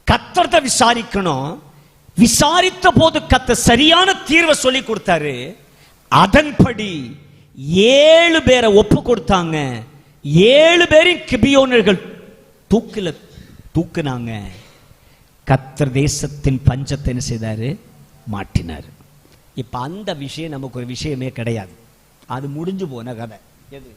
கர்த்தரை விசாரிக்கணும். விசாரித்த போது கர்த்தர் சரியான தீர்வை சொல்லி கொடுத்தாரு. அதன்படி 7 பேரை ஒப்பு கொடுத்தாங்க. 7 பேரின் கிபியோனர்கள் தூக்கில தூக்குனாங்க. கர்த்தர் தேசத்தின் பஞ்சத்தை என்ன செய்தாரு? மாற்றினார். இப்ப அந்த விஷயம் நமக்கு ஒரு விஷயமே கிடையாது. அது முடிஞ்சு போன கதை. எது?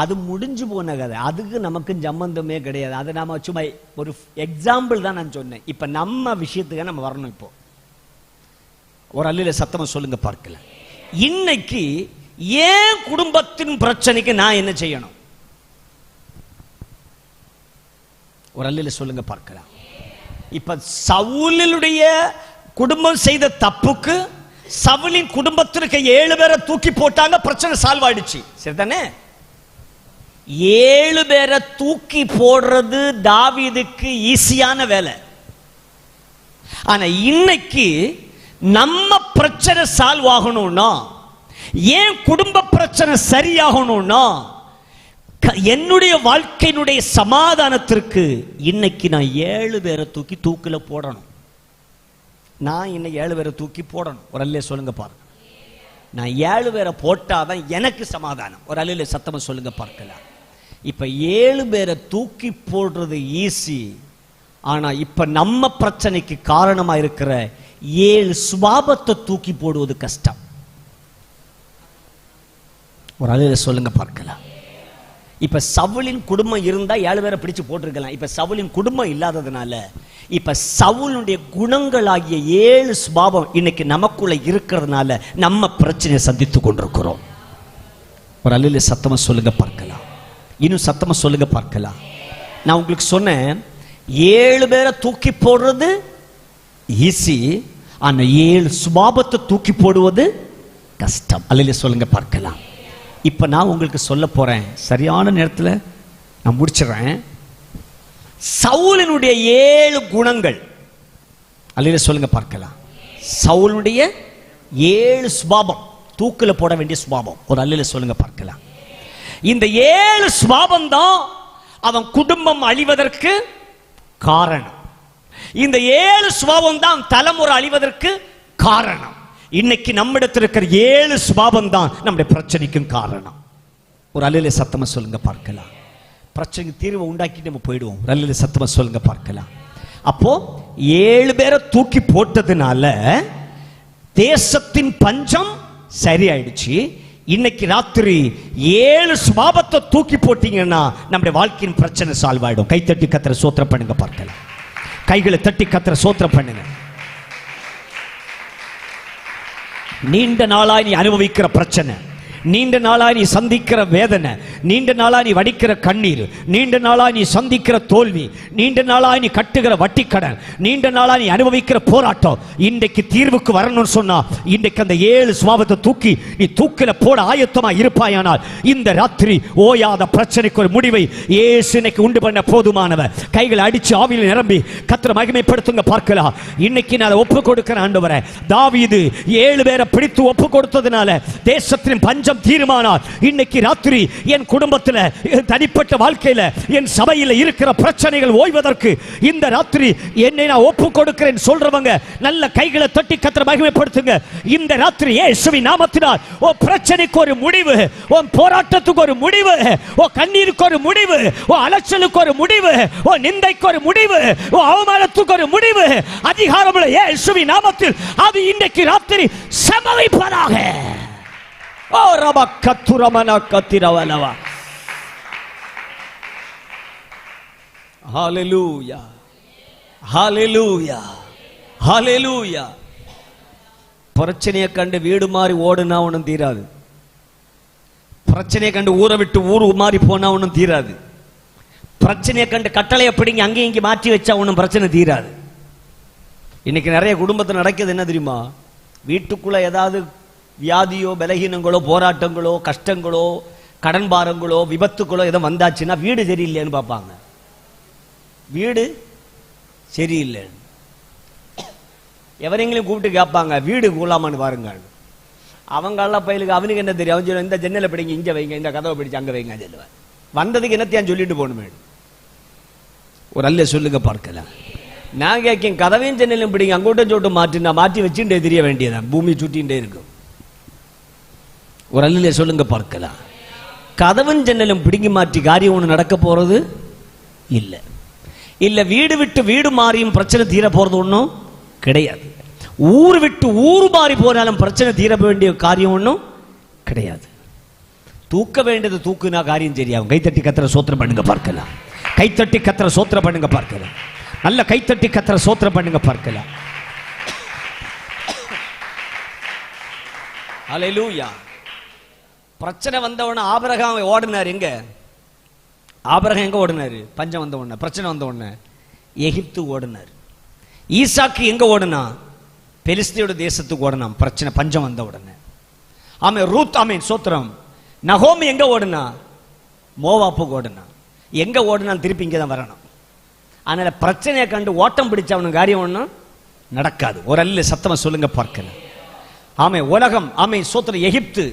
அது முடிஞ்சு போன கதை. அதுக்கு நமக்கு சம்பந்தமே கிடையாது. அது நாம சும்மா ஒரு எக்ஸாம்பிள் தான் நான் சொன்னேன். இப்ப நம்ம விஷயத்துக்கு நம்ம வரணும். இப்போ ஒரு அல்லில சத்தமா சொல்லுங்க பார்க்கல. இன்னைக்கு ஏன் குடும்பத்தின் பிரச்சனைக்கு நான் என்ன செய்யணும்? ஒரு அல்லில சொல்லுங்க பார்க்கலாம். இப்ப சவுலுடைய குடும்பம் செய்த தப்புக்கு சவுலின் குடும்பத்திற்கு 7 பேரை தூக்கி போட்டாங்க, பிரச்சனை சால்வ் ஆயிடுச்சு. சரிதானே? 7 பேரை தூக்கி போடுறது தாவீதுக்கு ஈஸியான வேலை. ஆனா இன்னைக்கு நம்ம பிரச்சனை சால்வ் ஆகணும்னா, ஏன் குடும்ப பிரச்சனை சரியாகணும்னா, என்னுடைய வாழ்க்கையினுடைய சமாதானத்திற்கு இன்னைக்கு நான் 7 பேரை தூக்கி தூக்கில போடணும். நான் இன்னைக்கு 7 பேரை தூக்கி போடணும். ஒரு அல்லே சொல்லுங்க பாருங்க. நான் 7 பேரை போட்டாதான் எனக்கு சமாதானம். ஒரு அல்லே சத்தமா சொல்லுங்க பார்க்கலாம். இப்ப 7 பேரை தூக்கி போடுறது ஈஸி. ஆனா இப்ப நம்ம பிரச்சனைக்கு காரணமா இருக்கிற 7 சுபாவத்தை தூக்கி போடுவது கஷ்டம். ஒரு அல்லே சொல்லுங்க பார்க்கலாம். இப்ப சவுலின் குடும்பம் இருந்தா 7 பேரை பிடிச்சு போட்டிருக்கலாம். இப்ப சவுலின் குடும்பம் இல்லாததுனால இப்ப சவுலுடைய குணங்களாகிய 7 சுபாவம் இன்னைக்கு நமக்குள்ள இருக்கிறதுனால நம்ம பிரச்சனையை சந்தித்து கொண்டிருக்கிறோம். ஒரு அல்ல சத்தமா சொல்லுங்க பார்க்கலாம். இன்னும் சத்தமா சொல்லுங்க பார்க்கலாம். நான் உங்களுக்கு சொன்னேன், 7 பேரை தூக்கி போடுறது ஈஸி. ஆனா 7 சுபாவத்தை தூக்கி போடுவது கஷ்டம். அல்ல சொல்லுங்க பார்க்கலாம். இப்ப நான் உங்களுக்கு சொல்ல போறேன், சரியான நேரத்தில் நான் முடிச்சிடறேன். சவுலினுடைய 7 குணங்கள் அல்ல சொல்லுங்க பார்க்கலாம். சவுலுடைய 7 சுபாவம், தூக்கில போட வேண்டிய சுபாவம். ஒரு அல்ல சொல்லுங்க பார்க்கலாம். இந்த 7 சுபாவம் தான் அவன் குடும்பம் அழிவதற்கு காரணம். இந்த 7 சுபாவம் தான் தலைமுறை அழிவதற்கு காரணம். இன்னைக்கு நம்மிடத்தில் இருக்கிற 7 சுபாவம் தான் நம்முடைய பிரச்சனைக்கும் காரணம். ஒரு அல்ல சத்தமா சொல்லுங்க பார்க்கலாம். பிரச்சனைக்கு தீர்வை உண்டாக்கிட்டு நம்ம போயிடுவோம். ஒரு அல்ல சத்தமா சொல்லுங்க பார்க்கலாம். அப்போ 7 பேரை தூக்கி போட்டதுனால தேசத்தின் பஞ்சம் சரியாயிடுச்சு. இன்னைக்கு ராத்திரி 7 சுபாவத்தை தூக்கி போட்டீங்கன்னா நம்முடைய வாழ்க்கையின் பிரச்சனை சால்வ் ஆயிடும். கை தட்டி கத்திர சோத்திரம் பண்ணுங்க பார்க்கலாம். கைகளை தட்டி கத்திர சோத்திரம் பண்ணுங்க. நீண்ட நாளாய் நீ அனுபவிக்கிற பிரச்சனை, நீண்ட நாளாய் நீ சந்திக்கிற வேதனை, நீண்ட நாளாய் நீ வடிக்கிற கண்ணீர், நீண்ட நாளாய் நீ சந்திக்கிற தோல்வி, நீண்ட நாளாய் நீ கட்டுகிற வட்டி கடன், நீண்ட நாளாய் நீ அனுபவிக்கிற போராட்டம் இன்றைக்கு தீர்வுக்கு வரணும்னு சொன்னா, இன்றைக்கு அந்த 7 சுபாவத்தை தூக்கி நீ தூக்கில போட ஆயத்தமா இருப்பாயானால் இந்த ராத்திரி ஓயாத பிரச்சனைக்கு ஒரு முடிவை இயேசு இன்னைக்கு உண்டு பண்ண போதுமானவர். கைகளை அடிச்சு ஆவியில் நிரம்பி கர்த்தரை மகிமைப்படுத்துங்க பார்க்கலாம். இன்னைக்கு நான் ஒப்பு கொடுக்கிற ஆண்டவரே, தாவீது 7 பேரை பிடித்து ஒப்பு கொடுத்ததுனால தேசத்தின் பஞ்சம் தீர்மானால் இன்னைக்கு ராத்திரி என் குடும்பத்தில், தனிப்பட்ட வாழ்க்கையில், என் சபையில் இருக்கிற பிரச்சனைகள் ஓய்வதற்கு இந்த ராத்திரி என்னை நான் ஒப்பு கொடுக்கிறேன் சொல்றவங்க நல்ல கைகளை தட்டி கர்த்தரை மகிமைப்படுத்துங்க. இந்த ராத்திரி இயேசுவின் நாமத்தினால் ஓ பிரச்சனைக்கு ஒரு முடிவு, ஓ போராட்டத்துக்கு ஒரு முடிவு, ஓ கண்ணீருக்கு ஒரு முடிவு, ஓ அலச்சலுக்கு ஒரு முடிவு, ஓ நிந்தைக்கு ஒரு முடிவு, ஓ அவமானத்துக்கு ஒரு முடிவு அதிகாரமுள்ள இயேசுவின் நாமத்தில் அது இன்றைக்கு ராத்திரி சம்பவிப்பதாக. ஓ ரப கத்துரமன கத்திரவலவா. ஹalleluya, ஹalleluya, ஹalleluya. பிரச்சனையை கண்டு வீடு மாறி ஓடுனா ஒன்றும் தீராது. பிரச்சனையை கண்டு ஊரை விட்டு ஊரு மாறி போனா ஒன்றும் தீராது. பிரச்சனையை கண்டு கட்டளையை பிடிங்கி அங்கேயும் இங்கே மாற்றி வச்சா ஒன்றும் பிரச்சனை தீராது. இன்னைக்கு நிறைய குடும்பத்தில் நடக்குது என்ன தெரியுமா? வீட்டுக்குள்ள ஏதாவது வியாதியோ பலகீனங்களோ போராட்டங்களோ கஷ்டங்களோ கடன் பாரங்களோ விபத்துக்களோ எதோ வந்தாச்சுன்னா வீடு சரியில்லைன்னு பார்ப்பாங்க. வீடு சரியில்லை எவரெங்களையும் கூப்பிட்டு கேட்பாங்க, வீடு கூலாமான்னு பாருங்க. அவங்கள பயிலுக்கு அவனுக்கு என்ன தெரியும்? அவன் இந்த ஜன்னலை பிடிங்க இங்கே வைங்க, இந்த கதவை பிடிச்சு அங்கே வைங்க சொல்லுவேன். வந்ததுக்கு என்னத்தையான் சொல்லிட்டு போகணுமே. ஒரு அல்ல சொல்லுங்க பார்க்கலாம். நான் கேட்கும் கதவையும் ஜன்னலையும் பிடிங்க அங்கோட்டும் சோட்டு மாற்றி நான் மாற்றி வச்சுட்டே தெரிய வேண்டியதான், பூமி சுட்டிகிட்டே இருக்கும். ஒரு அல்ல சொல்லுங்க பார்க்கலாம். கதவும் ஜன்னலும் பிடிங்கி மாற்றி காரியம் ஒன்று நடக்க போறது இல்லை. இல்ல வீடு விட்டு வீடு மாறியும் பிரச்சனை தீர போறது ஒன்றும் கிடையாது. ஊர் விட்டு ஊர் மாறி போனாலும் பிரச்சனை தீர வேண்டிய காரியம் ஒன்றும் கிடையாது. தூக்க வேண்டியது தூக்குனா காரியம் சரியாகும். கைத்தட்டி கத்திர சோத்திரம் பண்ணுங்க பார்க்கலாம். கைத்தட்டி கத்திர சோத்திரம் பண்ணுங்க பார்க்கலாம். நல்ல கைத்தட்டி கத்திர சோத்திரம் பண்ணுங்க பார்க்கலாம். ஹல்லேலூயா. பிரச்சனை வந்தவன ஆபிரகாம் ஓடினார். எங்க ஆபிரகாம் எங்க ஓடினாரு? பஞ்சம் வந்த உடனே, பிரச்சனை வந்த உடனே எகிப்து ஓடினார். ஈசாக்கு எங்க ஓடினா? பெலிஸ்தியோட தேசத்துக்கு ஓடினான். பிரச்சனை பஞ்சம் வந்த உடனே. ஆமே ரூத், ஆமீன் சோத்திரம். நகோமி எங்க ஓடினா? மோவாப்புக்கு ஓடுனான். எங்க ஓடுனான்? திருப்பி இங்கே தான் வரணும். அதனால பிரச்சனையை கண்டு ஓட்டம் பிடிச்ச அவனுக்கு காரியம் ஒன்றும் நடக்காது. ஒரு அல்ல சத்தமா சொல்லுங்க பார்க்கல. ஆமே உலகம், ஆமே சோத்திரம் எகிப்து,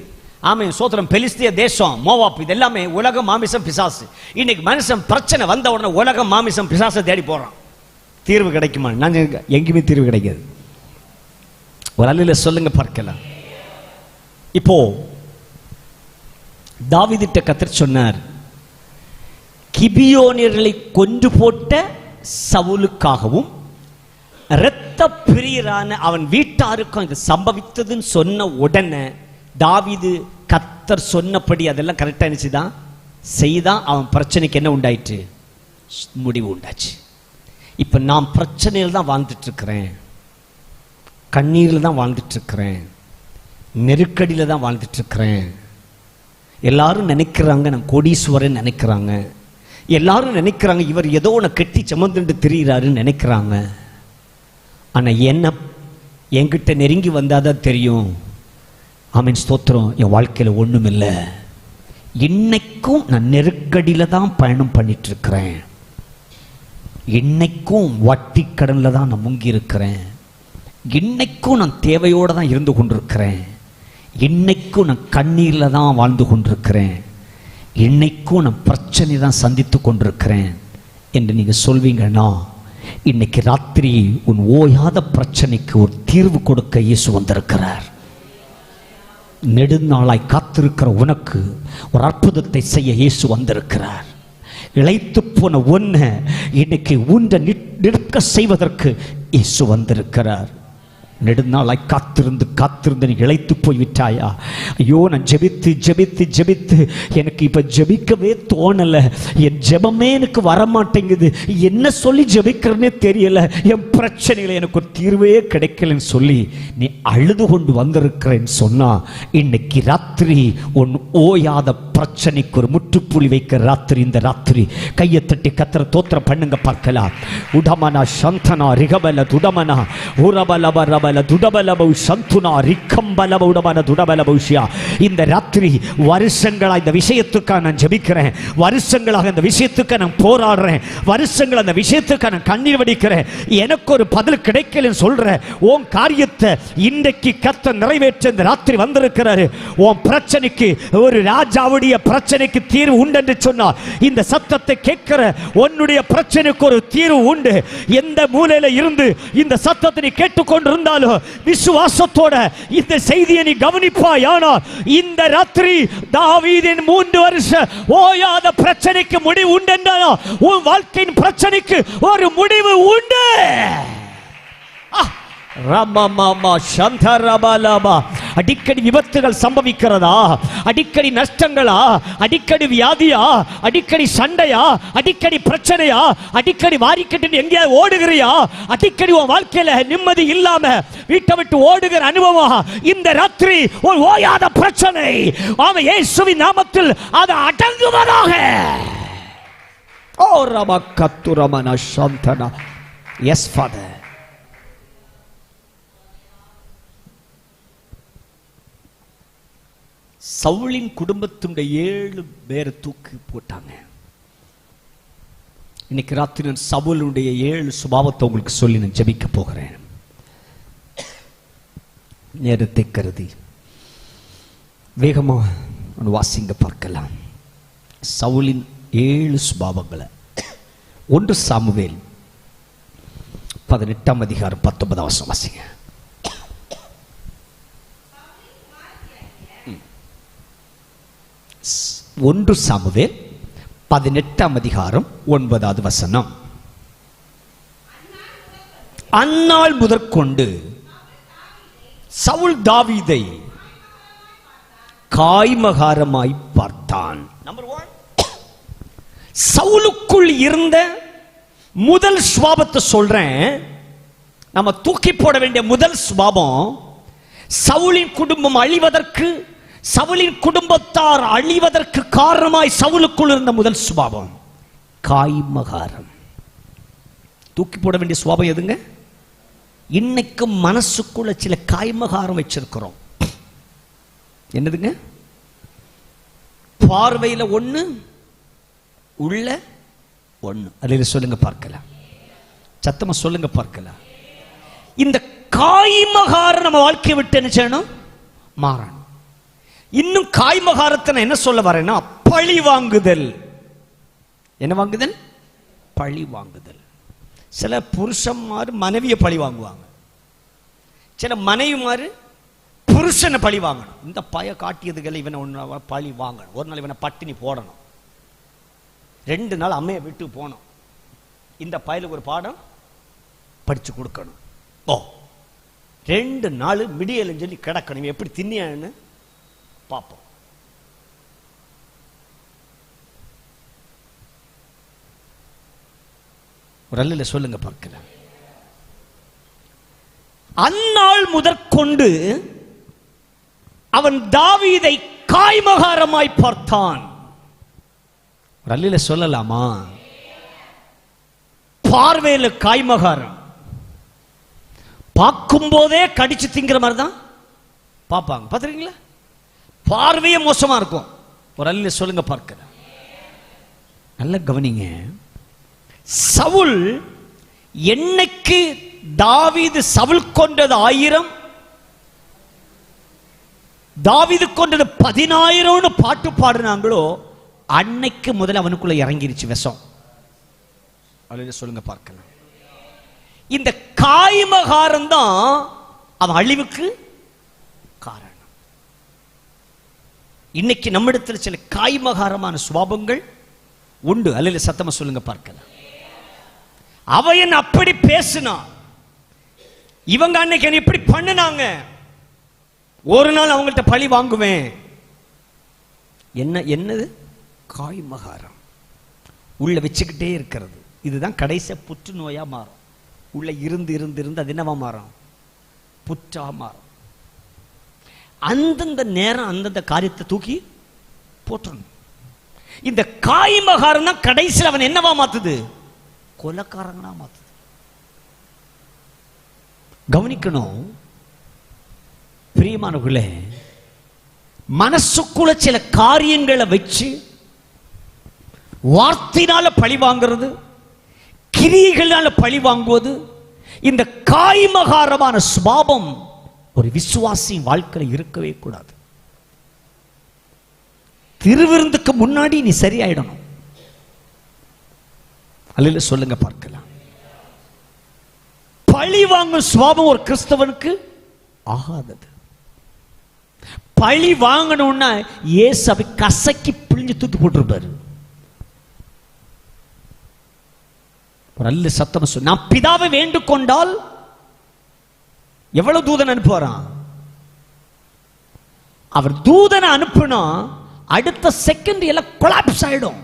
ஆமே சோத்திரம் பெலிஸ்திய தேசம், மோவாப், இது எல்லாமே உலகம், மாமிசம், பிசாசு. இன்னைக்கு மனுஷன் பிரச்சனை வந்த உடனே உலகம், மாமிசம், பிசாசை தேடி போறான். தீர்வு கிடைக்குமா? நான் எங்கேயுமே தீர்வு கிடைக்காது. ஒரு அல்ல சொல்லுங்க பார்க்கலாம். இப்போ தாவீதிட்ட கர்த்தர் சொன்னார், கிபியோனியர்களை கொன்று போட்ட சவுலுக்காகவும் இரத்த பிரியரான அவன் வீட்டாருக்கும் இது சம்பவித்ததுன்னு சொன்ன உடனே தாவீது கர்த்தர் சொன்னபடி அதெல்லாம் கரெக்டா இருந்துச்சுதான் செய்தான். அவன் பிரச்சனைக்கு என்ன உண்டாயிற்று? முடிவு உண்டாச்சு. இப்ப நான் பிரச்சனையில் தான் வாழ்ந்துட்டு இருக்கிறேன், கண்ணீரில் தான் வாழ்ந்துட்டு இருக்கிறேன், நெருக்கடியில் தான் வாழ்ந்துட்டு இருக்கிறேன். எல்லாரும் நினைக்கிறாங்க நான் கோடீஸ்வரன் நினைக்கிறாங்க, எல்லாரும் நினைக்கிறாங்க இவர் ஏதோ ஒன்று கெட்டி சுமந்துட்டு திரியிறாருன்னு நினைக்கிறாங்க. ஆனா என்ன என்கிட்ட நெருங்கி வந்தாதான் தெரியும், ஆமென் ஸ்தோத்திரம், என் வாழ்க்கையில ஒண்ணும் இல்லை. இன்னைக்கும் நான் நெருக்கடியில தான் பயணம் பண்ணிட்டு இருக்கிறேன், இன்னைக்கும் வட்டி கடன்ல தான் நான் முங்கி இருக்கிறேன், இன்னைக்கும் நான் தேவையோட தான் இருந்து கொண்டிருக்கிறேன், இன்னைக்கும் நான் கண்ணீர்ல தான் வாழ்ந்து கொண்டிருக்கிறேன், இன்னைக்கும் நான் பிரச்சனை தான் சந்தித்து கொண்டிருக்கிறேன் என்று நீங்க சொல்வீங்கன்னா, இன்னைக்கு ராத்திரி உன் ஓயாத பிரச்சனைக்கு ஒரு தீர்வு கொடுக்க இயேசு வந்திருக்கிறார். நெடுநாளாய் காத்திருக்கிற உனக்கு ஒரு அற்புதத்தை செய்ய இயேசு வந்திருக்கிறார். இளைத்து போன ஒன்ன இன்னைக்கு ஊன்ற நிற்க செய்வதற்கு இயேசு வந்திருக்கிறார். நெடுநாளாய் காத்திருந்து காத்திருந்து நீ இளைத்து போய் விட்டாயா? ஐயோ, நான் ஜெபித்து ஜெபித்து ஜெபித்து எனக்கு இப்ப ஜெபிக்கவே தோணல, என் ஜெபமே எனக்கு வரமாட்டேங்குது, என்ன சொல்லி ஜெபிக்கிறேன்னே தெரியல, என் பிரச்சனைகளை எனக்கு ஒரு தீர்வே கிடைக்கலன்னு சொல்லி நீ அழுது கொண்டு வந்திருக்கிறேன்னு சொன்னா, இன்னைக்கு ராத்திரி உன் ஓயாத பிரச்சனைக்கு ஒரு முற்றுப்புள்ளி வைக்கிற ராத்திரி இந்த ராத்திரி. கையை தட்டி கத்திர தோத்திர பண்ணுங்க பார்க்கலாம். உடமனா சந்தனா ரிகபல துடமனா உரபலப ரபல துடபலபு சந்துனா ரிக்கம்பலப உடமன துடபலபுஷியா. இந்த ராத்திரி வருஷங்களா இந்த விஷயத்துக்காக நான் ஜெபிக்கிறேன், வருஷங்களாக இந்த விஷயத்துக்கு நான் போராடுறேன், வருஷங்கள் அந்த விஷயத்துக்கு நான் கண்ணீர் வடிக்கிறேன், எனக்கு ஒரு பதில் கிடைக்கலன்னு சொல்ற உன் காரியத்தை இன்றைக்கு கர்த்தர் நிறைவேற்ற இந்த ராத்திரி வந்திருக்கிறாரு. உன் பிரச்சனைக்கு ஒரு ராஜாவுடைய பிரச்சனைக்கு தீர்வு உண்டு என்று சொன்னார். இந்த சத்தத்தை கேட்கிற உன்னுடைய பிரச்சனைக்கு ஒரு தீர்வு உண்டு. எந்த மூலையில இருந்து இந்த சத்தத்தை நீ கேட்டுக்கொண்டிருந்தாலும் விசுவாசத்தோட இந்த செய்தியை நீ கவனிப்பாயானால், இந்த ராத்திரி தாவீதின் 3 வருஷ ஓயாத பிரச்சனைக்கு முடிவு உண்டு என்றால் உன் வாழ்க்கையின் பிரச்சனைக்கு ஒரு முடிவு உண்டு. அடிக்கடி விபத்துகள் சம்பவிக்கிறதா? அடிக்கடி நஷ்டங்களா? அடிக்கடி வியாதியா? அடிக்கடி சண்டையா? அடிக்கடி பிரச்சனையா? அடிக்கடி வாரிக்கட்டு எங்கேயாவது ஓடுகிறியா? அடிக்கடி உன் வாழ்க்கையில நிம்மதி இல்லாம வீட்டை விட்டு ஓடுகிற அனுபவம் இந்த ராத்திரி ஒரு ஓயாத பிரச்சனை. ஆமென், இயேசுவின் நாமத்தில் அது அடங்குவதாக. ஓ ரபா கத்துரமன சந்தனா. Yes father. சவுலின் குடும்பத்தினுடைய 7 பேரை தூக்கி போட்டாங்க. இன்னைக்கு ராத்திரி நான் சவுலுடைய 7 சுபாவத்தை உங்களுக்கு சொல்லி நான் ஜெபிக்க போகிறேன். நேரத்தை கருதி வேகமா வாசிங்க பார்க்கலாம். சவுலின் 7 சுபாவங்களை 1 சாமுவேல் 18 அதிகாரம் 19 வாசிங்க. 1 சாமுவேல் 18 அதிகாரம் 9 அந்நாள் முதற்கொண்டு சவுல் தாவீதை காய்மகாரமாய் பார்த்தான். நம்பர் 1, சவுலுக்குள் இருந்த முதல் சுபாவத்தை சொல்றேன். நம்ம தூக்கி போட வேண்டிய முதல் சுபாவம், சவுலின் குடும்பம் அழிவதற்கு, சவுலின் குடும்பத்தார் அழிவதற்கு காரணமாய் சவுலுக்குள் இருந்த முதல் சுபாவம் காய்மகாரம். தூக்கி போட வேண்டிய சுபாவம் எதுங்க? இன்னைக்கு மனசுக்குள்ள சில காய்மகாரம் வச்சிருக்கிறோம். என்னதுங்க? பார்வையில ஒண்ணு, உள்ள ஒண்ணு. அல்லேலூயா சொல்லுங்க பார்க்கலாம். சத்தமா சொல்லுங்க பார்க்கலாம். இந்த காய்மகாரம் நம்ம வாழ்க்கையை விட்டு என்ன செய்யணும்? மாறணும். இன்னும் காய்மகாரத்தை நான் என்ன சொல்ல வரேன்னா, பழி வாங்குதல். என்ன வாங்குதல்? பழி வாங்குதல். சில புருஷன்மார் மனைவியை பழி வாங்குவாங்க, சில மனைவிமார் புருஷனை பழி வாங்கணும். இந்த பய காட்டியதுகளை இவனை ஒன்று பழி வாங்கணும், ஒரு நாள் இவனை பட்டினி போடணும், 2 நாள் அம்மையை விட்டு போனோம், இந்த பயலுக்கு ஒரு பாடம் படிச்சு கொடுக்கணும். 2 நாள் மிடியல்னு சொல்லி கிடக்கணும், எப்படி தின்னியான்னு பார்ப்போம். ஒரு அல்ல சொல்லுங்க பார்க்கலாம். அந்நாள் முதற்கொண்டு அவன் தாவீதை காய்மகாரமாய் பார்த்தான். ஒரு அல்ல சொல்லலாமா? பார்வையில காய்மகாரம், பார்க்கும் போதே கடிச்சு திங்கிற மாதிரி தான் பார்ப்பாங்க. பார்த்துருக்கீங்களா? பார்வையே மோசமா இருக்கும். ஒரு அல்ல சொல்லுங்க பார்க்கிறேன். நல்ல கவனிங்க. சவுல் என்னைக்கு தாவீது சவுல் கொண்டது 1000, தாவீது கொண்டது 10,000 பாட்டு பாடினாங்களோ அன்னைக்கு முதல்ல அவனுக்குள்ள இறங்கிருச்சு விஷம். அல்லேலூயா சொல்லுங்க பார்க்கலாம். இந்த காய்மகாரம் தான் அவன் அழிவுக்கு காரணம். இன்னைக்கு நம்மிடத்தில் சில காய்மகாரமான சுபாவங்கள் உண்டு. அல்லேலூயா சத்தமா சொல்லுங்க பார்க்கலாம். அவன் அப்படி பேசினா, இவங்க அன்னைக்கு இப்படி பண்ணினாங்க, ஒரு நாள் அவங்கள்ட்ட பழி வாங்குவேன். என்னது? காய்மகாரம் உள்ள வச்சுக்கிட்டே இருக்கிறது. இதுதான் கடைசி புற்றுநோயா மாறும். உள்ள இருந்து இருந்து இருந்து அது என்னவா மாறும்? புற்றா மாறும். அந்தந்த நேரம் அந்தந்த காரியத்தை தூக்கி போற்றணும். இந்த காய்மகாரம் தான் கடைசியில் அவன் என்னவா மாத்துது? கொலைக்காரங்களா மாத்துது. கவனிக்கணும் பிரியமானவர்களே, மனசுக்குள்ள சில காரியங்களை வச்சு வார்த்தையினால பழி வாங்குறது, கிரியைகளால பழி வாங்குவது, இந்த காய்மகாரமான சுபாவம் ஒரு விசுவாசி வாழ்க்கையில் இருக்கவே கூடாது. திருவிருந்துக்கு முன்னாடி நீ சரியாயிடணும். அல்ல சொல்லுங்க பார்க்கலாம். பழி வாங்கும் சுபாவம் ஒரு கிறிஸ்தவனுக்கு ஆகாதது. பழி வாங்கணும்னா இயேசுவை கசக்கி பிழிஞ்சு தூக்கி போட்டிருப்பாரு. ஒரு அல்ல சத்தம் சொல்லு. நான் பிதாவை வேண்டிக் கொண்டால் எவ்வளவு தூதன் அனுப்புவாராம்? அவர் தூதனை அனுப்புனா அடுத்த செகண்ட் எல்லாம் கொலாப்ஸ் ஆயிடும்.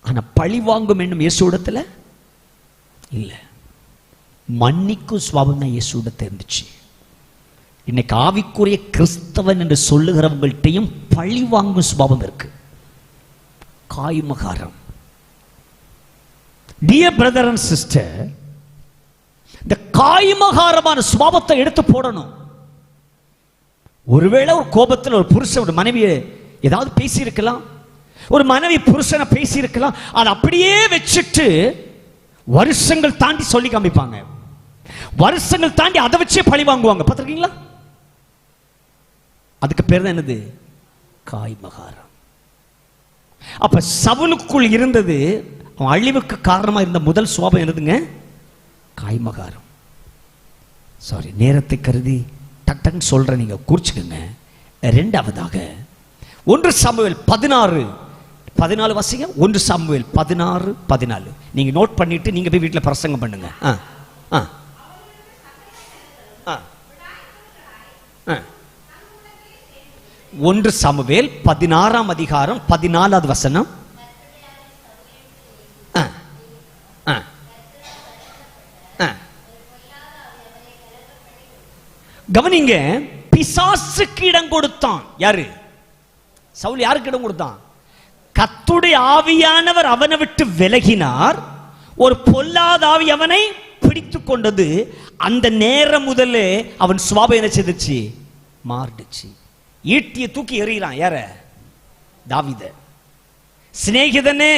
ஆனா பழி வாங்கும் என்னும் இயேசுவிடத்துல இல்ல. மன்னிக்கும் சுபாவம் தான் இயேசுவிடத்துல இருந்துச்சு. இன்னைக்கு ஆவிக்குரிய கிறிஸ்தவன் என்று சொல்லுகிறவங்கள்ட்டையும் பழி வாங்கும் சுபாவம் இருக்கு. காய்மகாரம். டியர் பிரதர் அண்ட் சிஸ்டர், இந்த காய்மகாரமான சுபாவத்தை எடுத்து போடணும். ஒருவேளை ஒரு கோபத்தில் ஒரு புருஷன் ஒரு மனைவியை ஏதாவது பேசி இருக்கலாம், ஒரு மனைவி புருஷனை பேசி இருக்கலாம், அதை அப்படியே வச்சுட்டு வருஷங்கள் தாண்டி சொல்லி காமிப்பாங்க, வருஷங்கள் தாண்டி அதை வச்சே பழி வாங்குவாங்க. பார்த்திருக்கீங்களா? அதுக்கு பேர் தான் என்னது? காய்மகாரம். அப்ப சவுலுக்குள் இருந்தது, அவன் அழிவுக்கு காரணமா இருந்த முதல் சுபாவம் என்னதுங்க? காய்மகாரம். சாரி, நேரத்தை கருதி டக் சொல்றேன், நீங்க குறிச்சுக்கங்க. இரண்டாவதாக 1 சாமுவேல் 16 வாசிங்க. 1 சாமுவேல் 16:14 நீங்க நோட் பண்ணிட்டு நீங்க போய் வீட்டில் பிரசங்கம் பண்ணுங்க. 1 சாமுவேல் 16ஆம் அதிகாரம் 14வது வசனம். கவனிங்க, பிசாசுக்கு இடம் கொடுத்தான். யாரு? சவுல். யாருக்கு இடம் கொடுத்தான்? கர்த்தருடைய ஆவியானவர் அவனை விட்டு விலகினார், ஒரு பொல்லாத ஆவி அவனை பிடித்துக் கொண்டது. அந்த நேரம் முதல்ல அவன் சுபாவம் என்ன செய்துச்சு? மாறிடுச்சு. ஈட்டியை தூக்கி எறிகிறான். யார? தாவீத. சிநேகிதனே,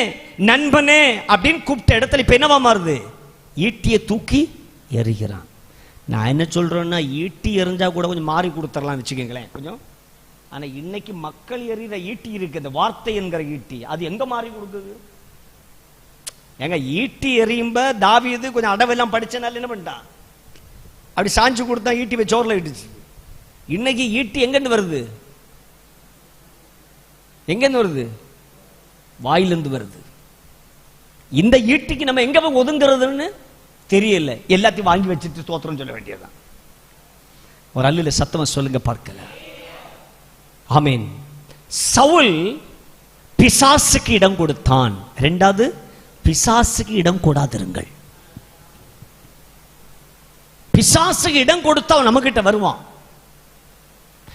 நண்பனே அப்படின்னு கூப்பிட்ட இடத்துல இப்ப என்னவா மாறுது? ஈட்டியை தூக்கி எறிகிறான். நான் என்ன சொல்றேன்னா, ஈட்டி எறிஞ்சா கூட கொஞ்சம் மாறி கொடுத்துடலாம் வச்சுக்கோங்களேன் கொஞ்சம். ஆனா இன்னைக்கு மக்கள் எறிகிற ஈட்டி இருக்கு, இந்த வார்த்தை என்கிற ஈட்டி, அது எங்க மாறி கொடுக்குது? எங்க ஈட்டி எறியும்ப தாவீது கொஞ்சம் அடவெல்லாம் படிச்சனால என்ன பண்ணிட்டான், அப்படி சாஞ்சு கொடுத்தா ஈட்டி சோர்ல இட்டுச்சு. இன்னைக்கு ஈட்டி எங்கிருந்து வருது? எங்கிருந்து வருது? வாயிலிருந்து வருது. இந்த ஈட்டிக்கு நம்ம எங்க போய் ஒதுங்கிறதுன்னு தெரியல. எல்லாத்தையும் வாங்கி வச்சுட்டு ஸ்தோத்திரம் சொல்ல வேண்டியதுதான். ஒரு அல்ல சத்தமா சொல்லுங்க பார்க்கல. ஆமென். சவுல் பிசாசுக்கு இடம் கொடுத்தான். இரண்டாவது, பிசாசுக்கு இடம் கொடாதிருங்கள். பிசாசுக்கு இடம் கொடுத்தா நம்ம கிட்ட வருவான்.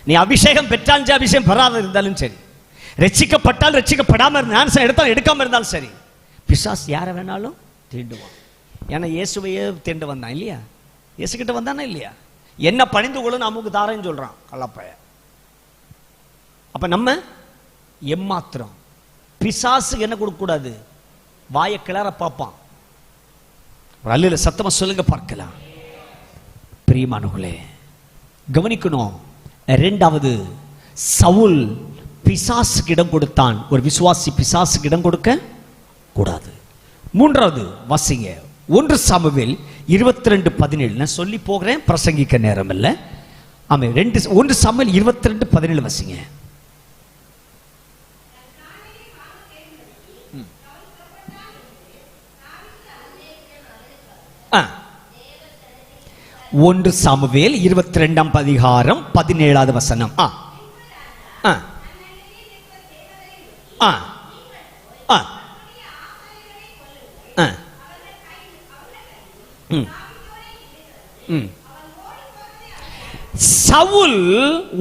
நீ அபிஷேகம் பெற்றாலும் சரி, அபிஷேகம் பெறாத இருந்தாலும் சரி, ரட்சிக்கப்பட்டால் ரட்சிக்கப்படாம இருந்தாலும் எடுத்தாலும் எடுக்காம இருந்தாலும் சரி, பிசாசு யாரை வேணாலும் தீண்டுவான். ஏன்னா இயேசுவையே தேண்டு வந்தான் இல்லையா? இயேசு கிட்ட வந்தானே இல்லையா? என்ன பணிந்து கொள்ள நமக்கு தாரேன்னு சொல்றான் கள்ளப்பைய. அப்ப நம்ம எம்மாத்திரம் பிசாசுக்கு என்ன கொடுக்க கூடாது? வாயை கிளற பார்ப்பான். அல்ல சத்தமா சொல்லுங்க பார்க்கலாம். பிரியமானவர்களே கவனிக்கணும். இரண்டாவது, சவுல் பிசாசுக்கு இடம் கொடுத்தான். ஒரு விசுவாசி பிசாசுக்கு இடம் கொடுக்க கூடாது. மூன்றாவது வாசிங்க, 1 சாமுவேல் 22:17. நான் சொல்லி போகிறேன், பிரசங்கிக்க நேரம் இல்லை. ஆமா, 1 சாமுவேல் 22:17 வாசிங்க. ஒன்று சாமுவேல் 22:17 வசனம். சவுல்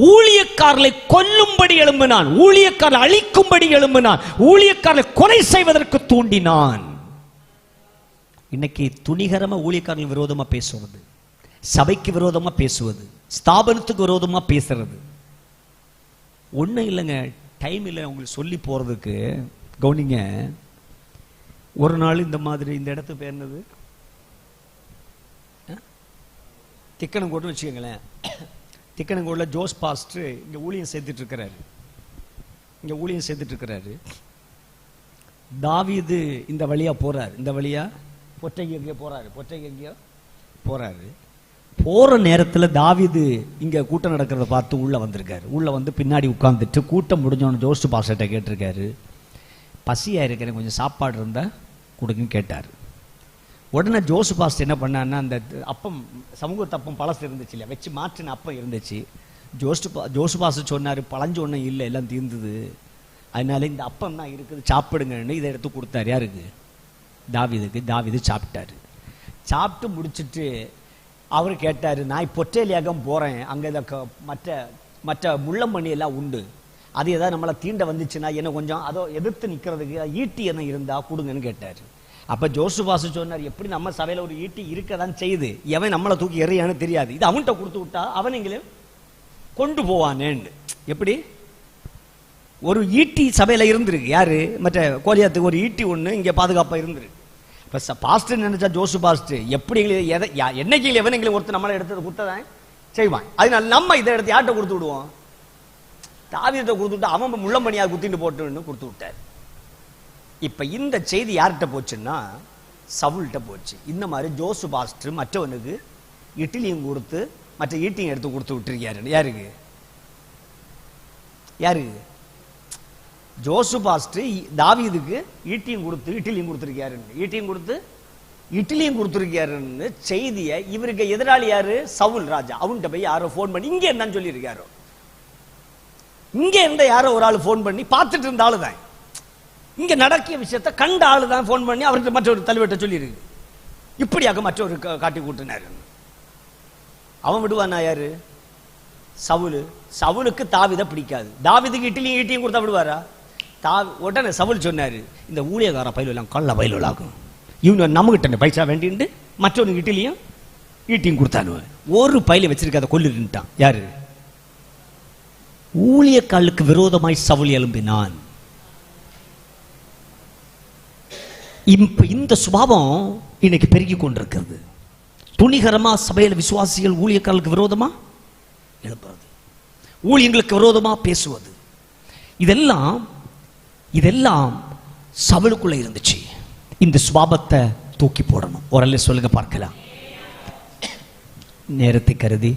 ஊழியக்காரர்களை கொல்லும்படி எழும்பினான், ஊழியக்காரர்களை அழிக்கும்படி எழும்பினான், ஊழியக்காரர்களை கொலை செய்வதற்கு தூண்டினான். இன்னைக்கு துணிகரமா ஊழியக்காரர்கள் விரோதமா பேசுவது, சபைக்கு விரோதமா பேசுவது, ஸ்தாபனத்துக்கு விரோதமா பேசுறது ஒண்ணும் இல்லைங்க. டைம் இல்லை உங்களுக்கு சொல்லி போறதுக்கு. கவனிங்க, ஒரு நாள் இந்த மாதிரி இந்த இடத்து பேர் என்னது, திக்கனங்கோடுன்னு வச்சுக்கோங்களேன். திக்கனங்கோடில் ஜோஸ் பாஸ்டர் இங்கே ஊழியம் சேர்த்துட்டு இருக்கிறாரு. தாவீது இந்த வழியா போறாரு, இந்த வழியா பொற்றைக்கு எங்கேயோ போறாரு. போற நேரத்தில் தாவீது இங்க கூட்டம் நடக்கிறத பார்த்து உள்ள வந்திருக்காரு. உள்ள வந்து பின்னாடி உட்கார்ந்துட்டு கூட்டம் முடிஞ்சோன்னு ஜோஸ் பாஸ்டர்கிட்ட கேட்டிருக்காரு, பசியா இருக்கிறேன், கொஞ்சம் சாப்பாடு இருந்தா கொடுக்குன்னு கேட்டார். உடனே ஜோசு பாஸ்டர் என்ன பண்ணான்னா, அந்த அப்பம் சமூகத்து அப்பம் பழசு இருந்துச்சு இல்லையா, வச்சு மாற்றின அப்பம் இருந்துச்சு. ஜோசு பாஸ்டர் சொன்னார், பழஞ்ச ஒன்றும் இல்லை, எல்லாம் தீர்ந்தது, அதனால இந்த அப்பம் தான் இருக்குது, சாப்பிடுங்கன்னு இதை எடுத்து கொடுத்தாரு. யாருக்கு? தாவீதுக்கு. தாவீது சாப்பிட்டாரு. சாப்பிட்டு முடிச்சுட்டு அவர் கேட்டார், நான் பொற்றேலியாகம் போகிறேன், அங்கே இதை மற்ற முள்ளமணி எல்லாம் உண்டு, அது ஏதாவது நம்மளை தீண்ட வந்துச்சுன்னா என்ன கொஞ்சம் அதோ எதிர்த்து நிற்கிறதுக்கு ஈட்டி என்ன இருந்தா கொடுங்கன்னு கேட்டார். அப்ப ஜோசுபாசு சொன்னார், எப்படி நம்ம சபையில ஒரு ஈட்டி இருக்கதான் செய்யுது, எவன் நம்மளை தூக்கி எறியான்னு தெரியாது, இது அவன்கிட்ட கொடுத்து விட்டா அவனைங்களும் கொண்டு போவானேன்னு. எப்படி ஒரு ஈட்டி சபையில இருந்திருக்கு, யாரு மற்ற கோலியாத்துக்கு ஒரு ஈட்டி ஒண்ணு இங்க பாதுகாப்பா இருந்திருக்கு. இப்ப பாஸ்டர் நினைச்சா ஜோசு பாஸ்டர் எப்படி என்னைக்கு எவனைங்களும் ஒருத்தர் நம்மளை எடுத்தது கொடுத்ததான் செய்வான். அதனால நம்ம இதை எடுத்து யார்கிட்ட கொடுத்து விடுவோம்? தாவீதை கொடுத்து விட்டு அவன் முள்ளமணியா குத்திட்டு போட்டுன்னு கொடுத்து விட்டார். இப்ப இந்த செய்தி யார்கிட்ட போச்சுன்னா சவுல்கிட்ட போச்சு. இந்த மாதிரி ஜோசு பாஸ்டர் மற்றவனுக்கு இட்லியும் கொடுத்து மற்ற ஈட்டியும் எடுத்து கொடுத்து விட்டுருக்காரு. யாருக்கு? ஜோசு பாஸ்டர் தாவீதுக்கு ஈட்டியும் கொடுத்து இட்லியும் கொடுத்துருக்காருன்னு செய்தியை இவருக்கு எதிராளி யாரு? சவுல் ராஜா. அவன்கிட்ட போய் யாரோ போன் பண்ணி இங்க என்னன்னு சொல்லி இருக்காரோ, இங்க இருந்த யாரோ ஒரு ஆள் போன் பண்ணி பார்த்துட்டு இருந்த ஆளுதான், இங்க நடக்கிய விஷயத்தை கண்ட ஆளு தான் போன் பண்ணி அவருக்கு மற்றொரு தலைவர்கிட்ட சொல்லி இருக்கு, இப்படியாக மற்றொரு காட்டி கூட்டினாரு. அவன் விடுவானா? யாரு? சவுலுக்கு தாவீதை பிடிக்காது. தாவீதுக்கு ஈட்டியும் கொடுத்தா விடுவாரா? உடனே சவுல் சொன்னாரு, இந்த ஊழியக்கார பயிலாம் கள்ள பயிலாகும், இவங்க நம்மகிட்ட பைசா வேண்டிட்டு மற்றொரு ஈட்டியும் கொடுத்தானு. ஒரு பயில வச்சிருக்காத கொல்லுட்டான். யாரு? ஊழியக்காலுக்கு விரோதமாய் சவுல் எழும்பினான். இந்த சுபாவம் இன்னைக்கு பெருகி கொண்டிருக்கிறது. துணிகரமா சபையில் விசுவாசிகள் ஊழியக்காரர்களுக்கு விரோதமா எழுப்புறது, ஊழியங்களுக்கு விரோதமா பேசுவது, இதெல்லாம் சவுலுக்குள்ள இருந்துச்சு. இந்த சுபாவத்தை தூக்கி போடணும். ஒரு சொல்லுங்க பார்க்கலாம். நேரத்தை கருதி,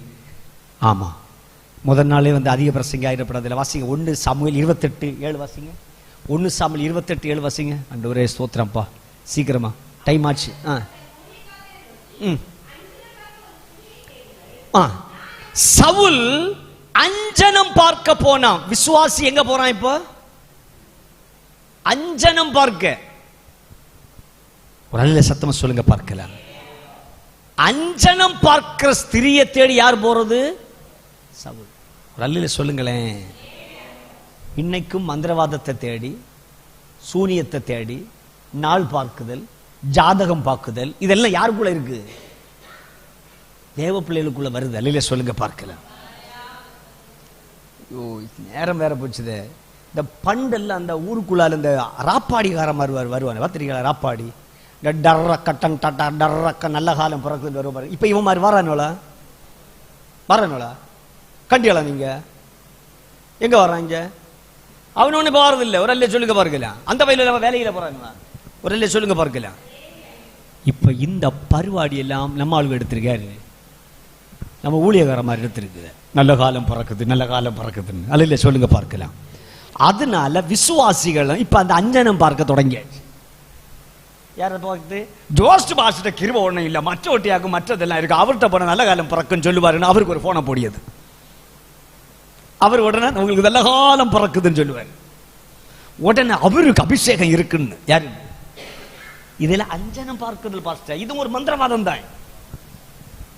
ஆமா முதல் நாளே அதிக பிரசங்க ஆயிடப்படாதுல. வாசிங்க 1 சாமுவேல் 28:7 வாசிங்க. 1 சாமுவேல் 28:7 வாசிங்க. ஆண்டவரே ஸ்தோத்திரம்ப்பா, சீக்கிரமா டைம் ஆச்சு. சவுல் அஞ்சனம் பார்க்க போனான். விசுவாசி எங்க போறான்? இப்போ அஞ்சனம் பார்க்க. ஒரு நல்ல சத்தமா சொல்லுங்க பார்க்கலாம். அஞ்சனம் பார்க்கிற ஸ்திரியை தேடி யார் போறது? சவுல். ஒரு நல்ல சொல்லுங்களேன். இன்னைக்கும் மந்திரவாதத்தை தேடி, சூனியத்தை தேடி, நாள் பார்க்குதல், ஜாதகம் பார்க்குதல், இதெல்லாம் யாருக்குள்ள இருக்கு? தேவ பிள்ளைகளுக்குள்ள வருது. அல்ல சொல்லுங்க பார்க்கலாம். நேரம் வேற போச்சுது. இந்த பண்டெல்லாம் அந்த ஊருக்குள்ளால இந்த ராப்பாடிகாரம் வருவாங்க பார்த்துருக்கீங்களா? ராப்பாடி டர்ரக்க டன் டட்டா டர்ரக்க நல்ல காலம் பிறக்குது வருவாரு. இப்ப இவன் மாதிரி வரானோளா கண்டியாளா? நீங்க எங்க வர்றாங்க? அவனு ஒண்ணு போறது இல்லை. ஒரு அல்ல சொல்லுங்க பார்க்கலாம். அந்த வயல வேலையில போறாங்க. ஒரு அல்ல சொல்லுங்க பார்க்கலாம். இப்ப இந்த பருவாடி எல்லாம் நம்ம ஆளுங்க எடுத்திருக்காரு. நம்ம ஊழியக்கார மாதிரி எடுத்திருக்கு. நல்ல காலம் பிறக்குதுன்னு அல்ல சொல்லுங்க பார்க்கலாம். அதனால விசுவாசிகள் இப்ப அந்த அஞ்சனம் பார்க்க தொடங்கியாச்சு. யாரை பார்த்து? ஜோஸ்ட் பாஸ்ட கிருப ஒண்ணும் இல்ல, மற்ற ஒட்டியாக்கும் மற்றதெல்லாம் இருக்கு, அவர்கிட்ட போன நல்ல காலம் பிறக்குன்னு சொல்லுவாருன்னு அவருக்கு ஒரு போனை போடியது. அவர் உடனே உங்களுக்கு நல்ல காலம் பிறக்குதுன்னு சொல்லுவார். உடனே அவருக்கு அபிஷேகம் இருக்குன்னு. யாரு? இதுல அஞ்சனம் பார்க்குதல் பாஸ்டர். இது ஒரு மந்திரவாதம் தான்.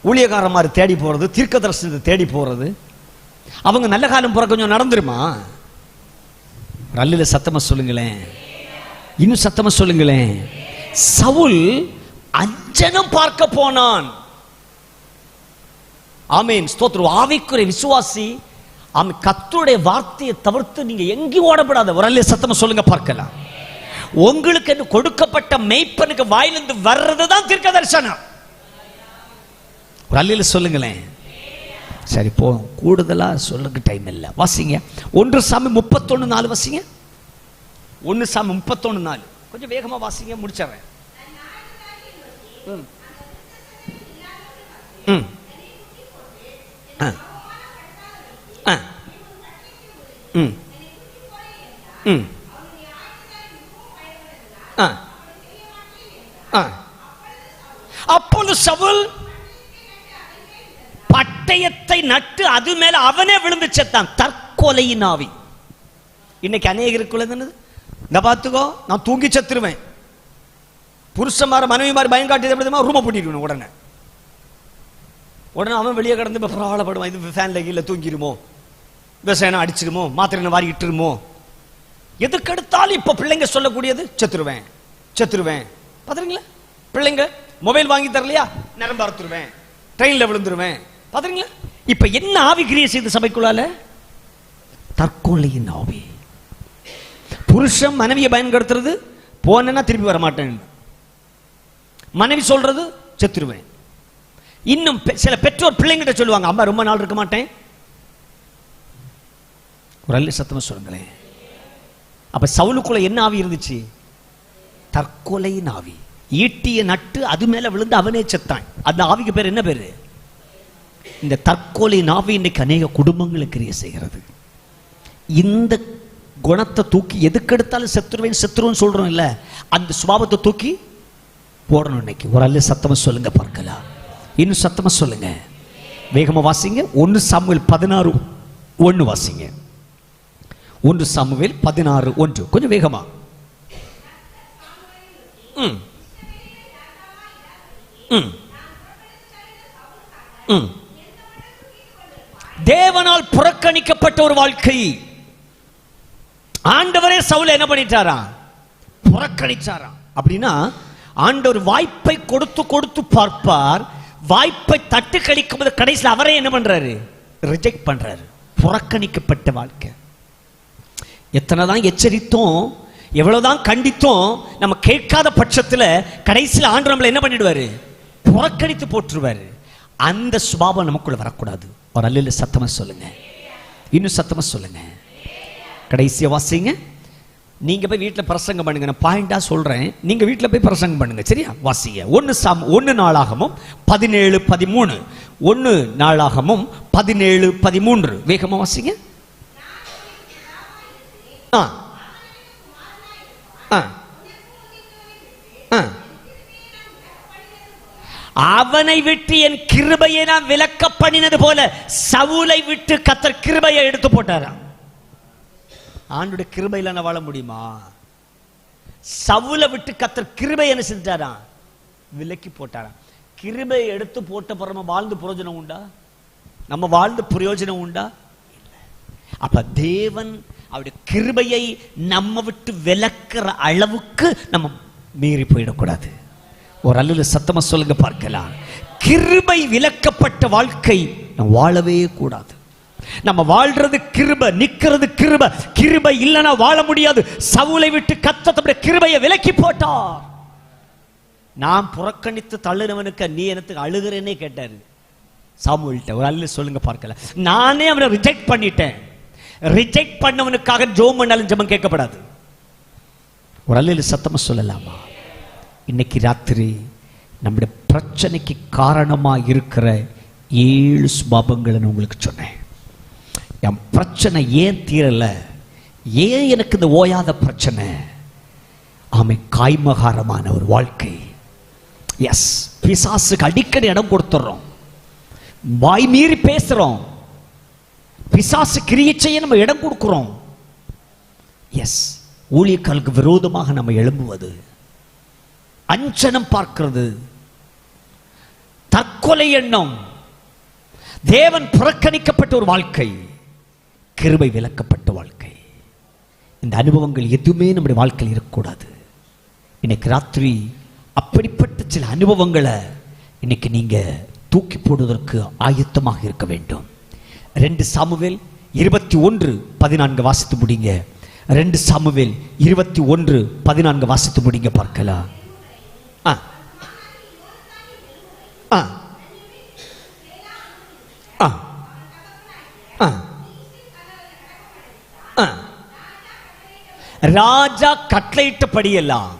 ஊழியக்கார மாதிரி தேடி போறது, தீர்க்க தரிசனத்தை தேடி போறது. அவங்க நல்ல காலம் பிறக்க கொஞ்சம் நடந்துருமா? நல்ல சத்தமா சொல்லுங்களேன், இன்னும் சத்தமா சொல்லுங்களேன். சவுல் அஞ்சனம் பார்க்க போனான். ஆமீன், ஸ்தோத்திரம். ஆவிக்குரிய விசுவாசி கர்த்தருடைய வார்த்தையை தவிர்த்து நீங்க எங்கேயும் ஓடப்படாத. ஒரு சத்தமா சொல்லுங்க பார்க்கலாம். உங்களுக்கு என்று கொடுக்கப்பட்ட மெய்ப்பனுக்கு வாயிலிருந்து வர்றதுதான் தீர்க்க தரிசனம். ஒரு அல்ல சொல்லுங்களேன். சரி போதும், கூடுதலா சொல்லுங்க டைம் இல்லை. வாசிங்க 1 சாமுவேல் 31:4 வாசிங்க. 1 சாமுவேல் 31:4 கொஞ்சம் வேகமா வாசிங்க, முடிச்சறேன். அப்பொழுது சவுல் பட்டயத்தை நட்டு அது மேல அவனே விழுந்து செத்தான். தற்கொலையின் ஆவி. இன்னைக்கு அநேகருக்குள்ள இந்த பாத்துக்கோ, நான் தூங்கி செத்துருவேன். புருஷன் மாற மனைவி மாதிரி பயம் காட்டி ரூம பூட்டிடுவேன். உடனே அவன் வெளியே கிடந்து பிரபலப்படுவான். இது ஃபேன்ல கீழே தூங்கிடுமோ, விவசாயம் அடிச்சிருமோ, மாத்திரை வாரி இட்டுருமோ. எதுக்கெடுத்தாலும் இப்ப பிள்ளைங்க சொல்லக்கூடியது செத்துருவேன். பாத்துறீங்களா? பிள்ளைங்க மொபைல் வாங்கி தரலையா, நரம்பு அறுத்துருவேன், ட்ரெயின்ல விழுந்துருவேன். பாத்துறீங்களா? இப்ப என்ன ஆவி கிரியை செய்து சபைக்குள்ளால? தற்கொலையின் ஆவி. புருஷன் மனைவியை பயன்படுத்துறது, போனா திருப்பி வர மாட்டேன். மனைவி சொல்றது செத்துருவேன். இன்னும் சில பெற்றோர் பிள்ளைங்கிட்ட சொல்லுவாங்க, அம்மா ரொம்ப நாள் இருக்க மாட்டேன். ஒரு அல்ல சத்தமா சொல்லுங்களேன். அப்ப சவுலுக்குள்ள என்ன ஆவி இருந்துச்சு? தற்கொலையின் ஆவி. ஈட்டிய நட்டு அது மேல விழுந்து அவனே செத்தான். அந்த ஆவிக்கு பேர் என்ன பேரு? இந்த தற்கொலையின் ஆவி இன்னைக்கு அநேக குடும்பங்களுக்கு கிரியை செய்கிறது. இந்த குணத்தை தூக்கி எதுக்கெடுத்தாலும் செத்துருவேன் சொல்றோம் இல்ல, அந்த சுபாவத்தை தூக்கி போடணும் இன்னைக்கு. ஒரு அல்ல சத்தமா சொல்லுங்க பார்க்கலாம். இன்னும் சத்தமா சொல்லுங்க, வேகமா வாசிங்க. 1 சாமுவேல் 16:1 வாசிங்க. 1 சாமுவேல் 16:1 கொஞ்சம் வேகமா. தேவனால் புறக்கணிக்கப்பட்ட ஒரு வாழ்க்கை. ஆண்டவரே சவுலை என்ன பண்ணிட்டாரா? புறக்கணிச்சாரா. அப்படின்னா ஆண்டவர் வாய்ப்பை கொடுத்து பார்ப்பார். வாய்ப்பை தட்டு கழிக்கும் போது கடைசியில் அவரே என்ன பண்றாரு? ரிஜெக்ட் பண்றாரு. புறக்கணிக்கப்பட்ட வாழ்க்கை. எத்தனைதான் எச்சரித்தோம், எவ்வளவுதான் கண்டித்தும் நம்ம கேட்காத பட்சத்துல கடைசியில் ஆண்டவர் நம்மளை என்ன பண்ணிடுவாரு? புறக்கணித்து போட்டுருவாரு. அந்த சுபாவம் நமக்குள்ள வரக்கூடாது. ஒரு அல்ல சத்தமா சொல்லுங்க, இன்னும் சத்தமா சொல்லுங்க. கடைசியா வாசிங்க. நீங்க போய் வீட்டில் பிரசங்கம் பண்ணுங்க. நான் பாயிண்டா சொல்றேன், நீங்க வீட்டில் போய் பிரசங்கம் பண்ணுங்க. சரியா? வாசிங்க. 1 நாளாகமும் 17:13. 1 நாளாகமும் 17:13. வேகமா வாசிங்க. அவனை விட்டு என் கிருபையை நான் விலக்க பண்ணினது போல சவுலை விட்டு கர்த்தர் கிருபையை எடுத்து போட்டாராம். ஆண்டுடைய கிருபையில நான் வாழ முடியுமா? சவுலை விட்டு கர்த்தர் கிருபை என்ன செஞ்சாராம்? விலக்கி போட்டாராம். கிருபையை எடுத்து போட்ட பிறகு வாழ்ந்து பிரயோஜனம் உண்டா? நம்ம வாழ்ந்து பிரயோஜனம் உண்டா? அப்ப தேவன் அவருடைய கிருபையை நம்ம விட்டு விலக்கிற அளவுக்கு நம்ம மீறி போயிடக்கூடாது. ஒரு அல்ல சத்தமா சொல்லுங்க பார்க்கலாம். கிருபை விலக்கப்பட்ட வாழ்க்கை நம்ம வாழவே கூடாது. நம்ம வாழ்றது கிருபை, நிக்கிறது கிருபை. கிருபை இல்லைன்னா வாழ முடியாது. சவுலை விட்டு கர்த்தர் தம்முடைய கிருபையை விலக்கி போட்டார். நான் புறக்கணித்து தள்ளுனவனுக்கு நீ எனக்கு அழுகிறேன்னே கேட்டாரு சாமுவேல்ட்ட. ஒரு அல்ல சொல்லுங்க பார்க்கலாம். நானே அவனை ரிஜெக்ட் பண்ணிட்டேன். ரிஜெக்ட் பண்ணவனுக்காக ஜெபம் பண்ணாலும் ஜெபம் கேட்கப்படாது. ஒரு அல்ல சத்தமா சொல்லலாமா? இன்னைக்கு ராத்திரி நம்முடைய பிரச்சனைக்கு காரணமா இருக்கிற 7 சுபாவங்களை உங்களுக்கு சொன்னேன். என் பிரச்சனை ஏன் தீரல? ஏன் எனக்கு இந்த ஓயாத பிரச்சனை? ஆமை காய்மகாரமான ஒரு வாழ்க்கை. எஸ், பிசாசுக்கு அடிக்கடி இடம் கொடுத்துறோம், வாய் மீறி பேசுறோம், பிசாசு கிரியை செய்ய நம்ம இடம் கொடுக்கிறோம். எஸ், ஊழியக்காரருக்கு விரோதமாக நம்ம எழும்புவது, அஞ்சனம் பார்க்கிறது, தற்கொலை எண்ணம், தேவன் புறக்கணிக்கப்பட்ட ஒரு வாழ்க்கை, கிருபை விலக்கப்பட்ட வாழ்க்கை. இந்த அனுபவங்கள் எதுவுமே நம்முடைய வாழ்க்கையில் இருக்கக்கூடாது. இன்னைக்கு ராத்திரி அப்படிப்பட்ட சில அனுபவங்களை இன்னைக்கு நீங்க தூக்கி போடுவதற்கு ஆயத்தமாக இருக்க வேண்டும். 2 சாமுவேல் 21:14 வாசித்து முடிங்க. 2 சாமுவேல் 21:14 வாசித்து முடிங்க பார்க்கலாம். ராஜா கட்டளையிட்டபடியெல்லாம்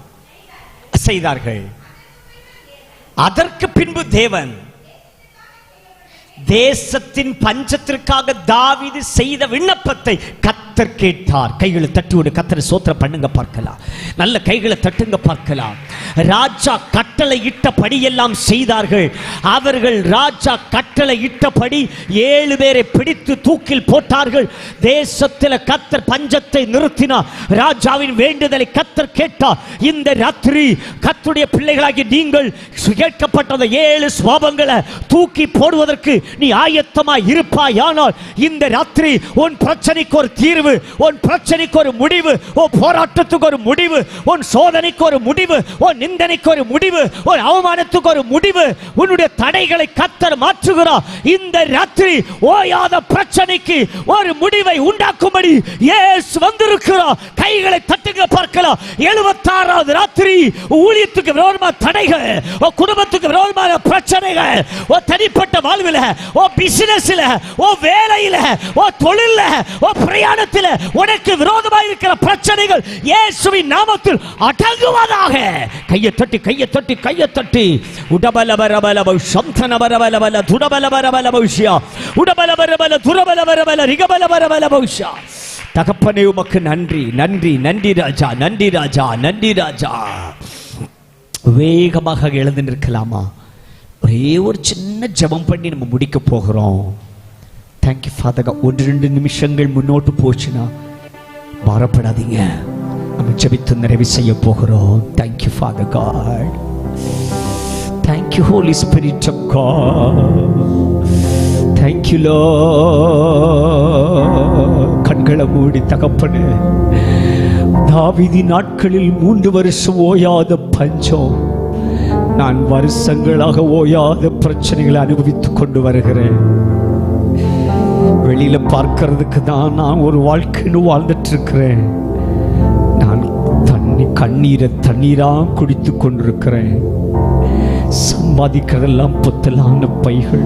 செய்தார்கள். அதற்கு பின்பு தேவன் தேசத்தின் பஞ்சத்திற்காக தாவீது செய்த விண்ணப்பத்தை கர்த்தர் கேட்டார். கைகளை தட்டுவோடு கர்த்தரை ஸ்தோத்திரம் பண்ணுங்க பார்க்கலாம். நல்ல கைகளை தட்டுங்க பார்க்கலாம். ராஜா கட்டளை இட்டபடி எல்லாம் செய்தார்கள். அவர்கள் ராஜா கட்டளை இட்டபடி 7 பேரை பிடித்து தூக்கில் போட்டார்கள். தேசத்தில் கர்த்தர் பஞ்சத்தை நிறுத்தினார். ராஜாவின் வேண்டுதலை கர்த்தர் கேட்டார். இந்த ராத்திரி கர்த்தருடைய பிள்ளைகளாகி நீங்கள் கேட்கப்பட்ட 7 சுபாவங்களை தூக்கி போடுவதற்கு நீ ஆயத்தமாய் இருப்பாயானால் இந்த ராத்திரி உன் பிரச்சனைக்கு ஒரு தீர்வு, உன் பிரச்சனைக்கு ஒரு முடிவு, உன் போராட்டத்துக்கு ஒரு முடிவு, உன் சோதனைக்கு ஒரு முடிவு, உன் நிந்தனைக்கு ஒரு முடிவு, உன் அவமானத்துக்கு ஒரு முடிவு, உன்னுடைய தடைகளை கர்த்தர் மாற்றுகிறார். இந்த ராத்திரி ஓயாத பிரச்சனைக்கு ஒரு முடிவை உண்டாக்கும்படி இயேசு வந்திருக்கிறார். கைகளை தட்டுங்க பார்க்கலாம். 76வது ராத்திரி ஊழியத்துக்கு விரோதமான தடைகள், குடும்பத்துக்கு விரோதமான பிரச்சனைகள், தனிப்பட்ட வாழ்வில், பிசினஸ்ல, வேலையில, தொழில, பிரயாணத்தில் உனக்கு விரோதமாக இருக்கிற பிரச்சனைகள் இயேசுவின் நாமத்தில் அடங்குவதாக. கையை தட்டி கையை தட்டி கையை தட்டி உடபலபரபலப சந்தனபரபலபல துடபலபரபலபௌஷ்யா உடபலபரபல துரபலபரபல ரிகபலபரபலபௌஷ்யா. தகப்பனே உமக்கு நன்றி நன்றி நன்றி ராஜா, நன்றி ராஜா, நன்றி ராஜா. வேகமாக எழுந்து நிற்கலாமா? ஒரே ஒரு சின்ன ஜெபம் பண்ணி நம்ம முடிக்க போகிறோம். Thank you father. 1-2 நிமிஷங்கள் முன்னோட்டு போச்சுன்னா பாரப்படாதீங்க. நம்ம ஜெபித்து நிறைவு செய்ய போகிறோம். Thank you Father God. Thank you Holy Spirit of God. Thank you Lord. கண்களை மூடி தகப்பனே, தாவீது நாட்களில் 3 வருஷம் ஓயாத பஞ்சம், நான் வருஷங்களாக ஓயாத பிரச்சனைகளை அனுபவித்துக் கொண்டு வருகிறேன். வெளியில பார்க்கிறதுக்கு தான் நான் ஒரு வாழ்க்கைன்னு வாழ்ந்துட்டு இருக்கிறேன். நான் நீ கண்ணீரை தண்ணீரா குடித்து கொண்டிருக்கிறேன். சம்பாதிக்கிறதெல்லாம் புத்தலான பைகள்.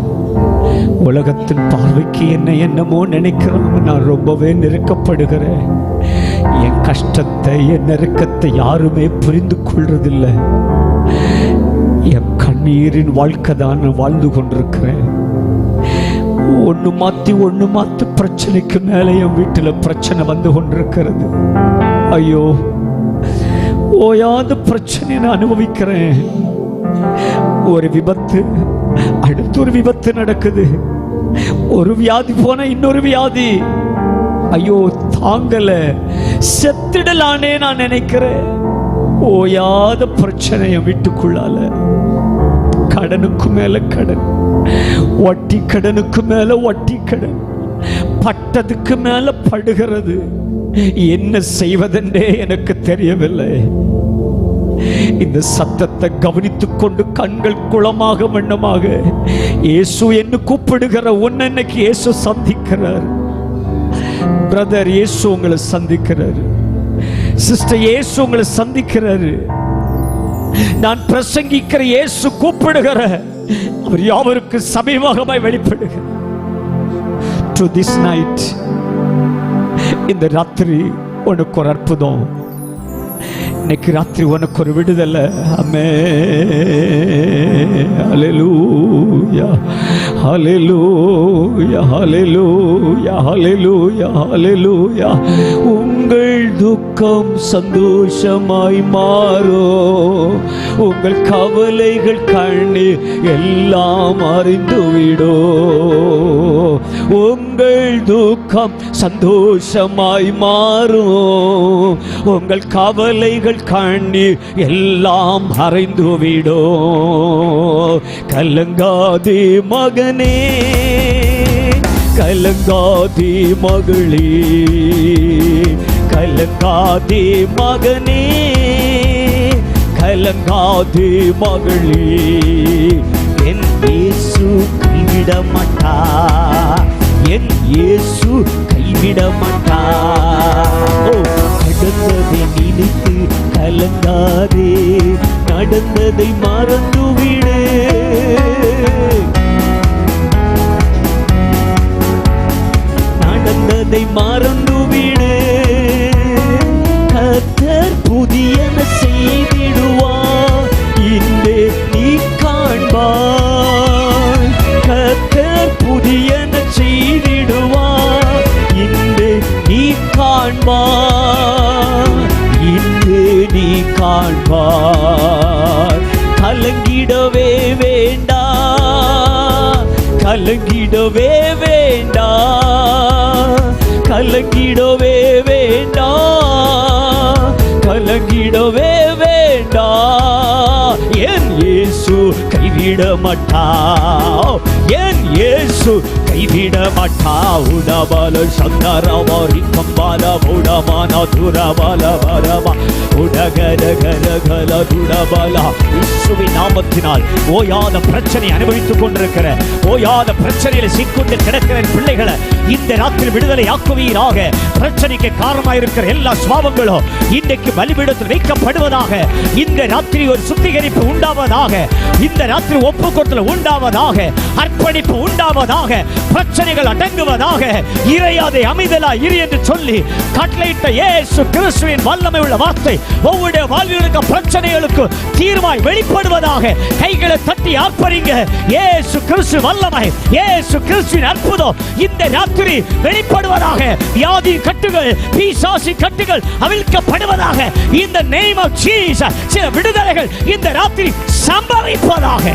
உலகத்தின் பார்வைக்கு என்னமோ நினைக்கிறாங்க. நான் ரொம்பவே நெருக்கப்படுகிறேன். என் கஷ்டத்தை, என் நெருக்கத்தை யாருமே புரிந்து கொள்றதில்லை. என் கண்ணீரின் வாழ்க்கை தான் நான் வாழ்ந்து கொண்டிருக்கிறேன். ஒண்ணு மாத்தி பிரச்சனைக்கு மேலே என் வீட்டில் பிரச்சனை வந்து கொண்டிருக்கிறது. ஐயோ, ஓயாத பிரச்சனை நான் அனுபவிக்கிறேன். ஒரு விபத்து, அடுத்த ஒரு விபத்து நடக்குது. ஒரு வியாதி போன இன்னொரு வியாதி. ஐயோ, தாங்கல, செத்திடலானே நான் நினைக்கிறேன். ஓயாத பிரச்சனைய வீட்டுக்குள்ளால. கடனுக்கு மேல கடன், வட்டி கடனுக்கு மேல வட்டி கடன், பட்டதுக்கு மேல படுகிறது. என்ன செய்வதென்றே எனக்கு தெரியவில்லை. இந்த சத்தத்தை கவனித்துக் கொண்டு கண்கள் குளமாக மண்ணமாக இயேசு என்று கூப்பிடுகிற உன்னை இன்னைக்கு இயேசு சந்திக்கிறார். பிரதர், இயேசு உங்களை சந்திக்கிறாரு. சிஸ்டர், இயேசு உங்களை சந்திக்கிறாரு. நான் பிரசங்கிக்கிற இயேசு கூப்பிடுகிற அவர் யாவருக்கு சமீபமாய் வெளிப்படுகிறார். To this night, இந்த ராத்திரி உனக்கு ஒரு அற்புதம். இன்னைக்கு ராத்திரி உனக்கு ஒரு விடுதலை. ஆமென். ஹல்லேலூயா, ஹல்லேலூயா, ஹல்லேலூயா, ஹல்லேலூயா, ஹல்லேலூயா. உங்கள் துக்கம் சந்தோஷமாய் மாறோ. உங்கள் கவலைகள் கண்ணீர் எல்லாம் அறிந்துவிடோ. உங்கள் துக்கம் சந்தோஷமாய் மாறும். உங்கள் கவலைகள் கண்ணீர் எல்லாம் மறைந்துவிடோ. கலங்காதே மகனே, கலங்காதே மகளே, கலங்காதே மகனே, கலங்காதே மகளே. என் இயேசு கைவிட மாட்டா, என் இயேசு கைவிட மாட்டா. நடந்ததை நினைத்து கலங்காதே, நடந்ததை மறந்துவிடு. நடந்ததை மறந்துவிடு. கர்த்தர் புதியன செய்திடுவார், இன்றே நீ காண்பாய். கர்த்தர் புதியன செய்திடுவார், இன்றே நீ காண்பாய். இன்றே நீ காண்பாய். கலங்கிடவே வேண்டாம், கலங்கிடவே வேண்டாம், கலங்கிடவே வேண்டாம், கலங்கிடவே வேண்டாம். என் இயேசு கைவிட மாட்டா, என் இயேசு கைவிட மாட்டா. உடபல சங்கரவாரி கம்பால உடமான துரபல வரமா உடகர கர கல துடபல. இயேசுவின் நாமத்தினால் ஓயாத பிரச்சனை அனுபவித்துக் கொண்டிருக்கிற, ஓயாத பிரச்சனையில் சிக்கொண்டு கிடக்கிற பிள்ளைகளை இந்த ராத்திரி விடுதலை ஆக்குவீராக. பிரச்சனைக்கு காரணமாயிருக்கிற எல்லா சுவாபங்களும் இன்றைக்கு பலிபீடத்தில் வைக்கப்படுவதாக. இந்த ராத்திரி ஒரு சுத்திகரிப்பு உண்டாவதாக. இந்த ராத்திரி ஒப்புக்கொடுத்தல் உண்டாவதாக. அர்ப்பணிப்பு உண்டாவதாக. பிரச்சனைகள் அடங்குவதாக. இறையாதை அமைதலா இரு என்று சொல்லி கட்டளையிட்ட இயேசு கிறிஸ்துவின் வல்லமை உள்ள வார்த்தை ஒவ்வொரு வாழ்வியலுக்கு பிரச்சனைகளுக்கு தீர்வாய் வெளிப்படுவதாக. கைகளை தட்டி ஆர்ப்பரிங்க. இயேசு கிறிஸ்து வல்லமை, இயேசு கிறிஸ்துவின் அற்புதம் இந்த ராத்திரி வெளிப்படுவதாக. வியாதி கட்டுகள், பிசாசு கட்டுகள் அவிழ்க்கப்படுவதாக. இந்த நேம் ஆஃப் ஜீசஸ். சில விடுதலைகள் இந்த ராத்திரி சம்பவிப்பதாக.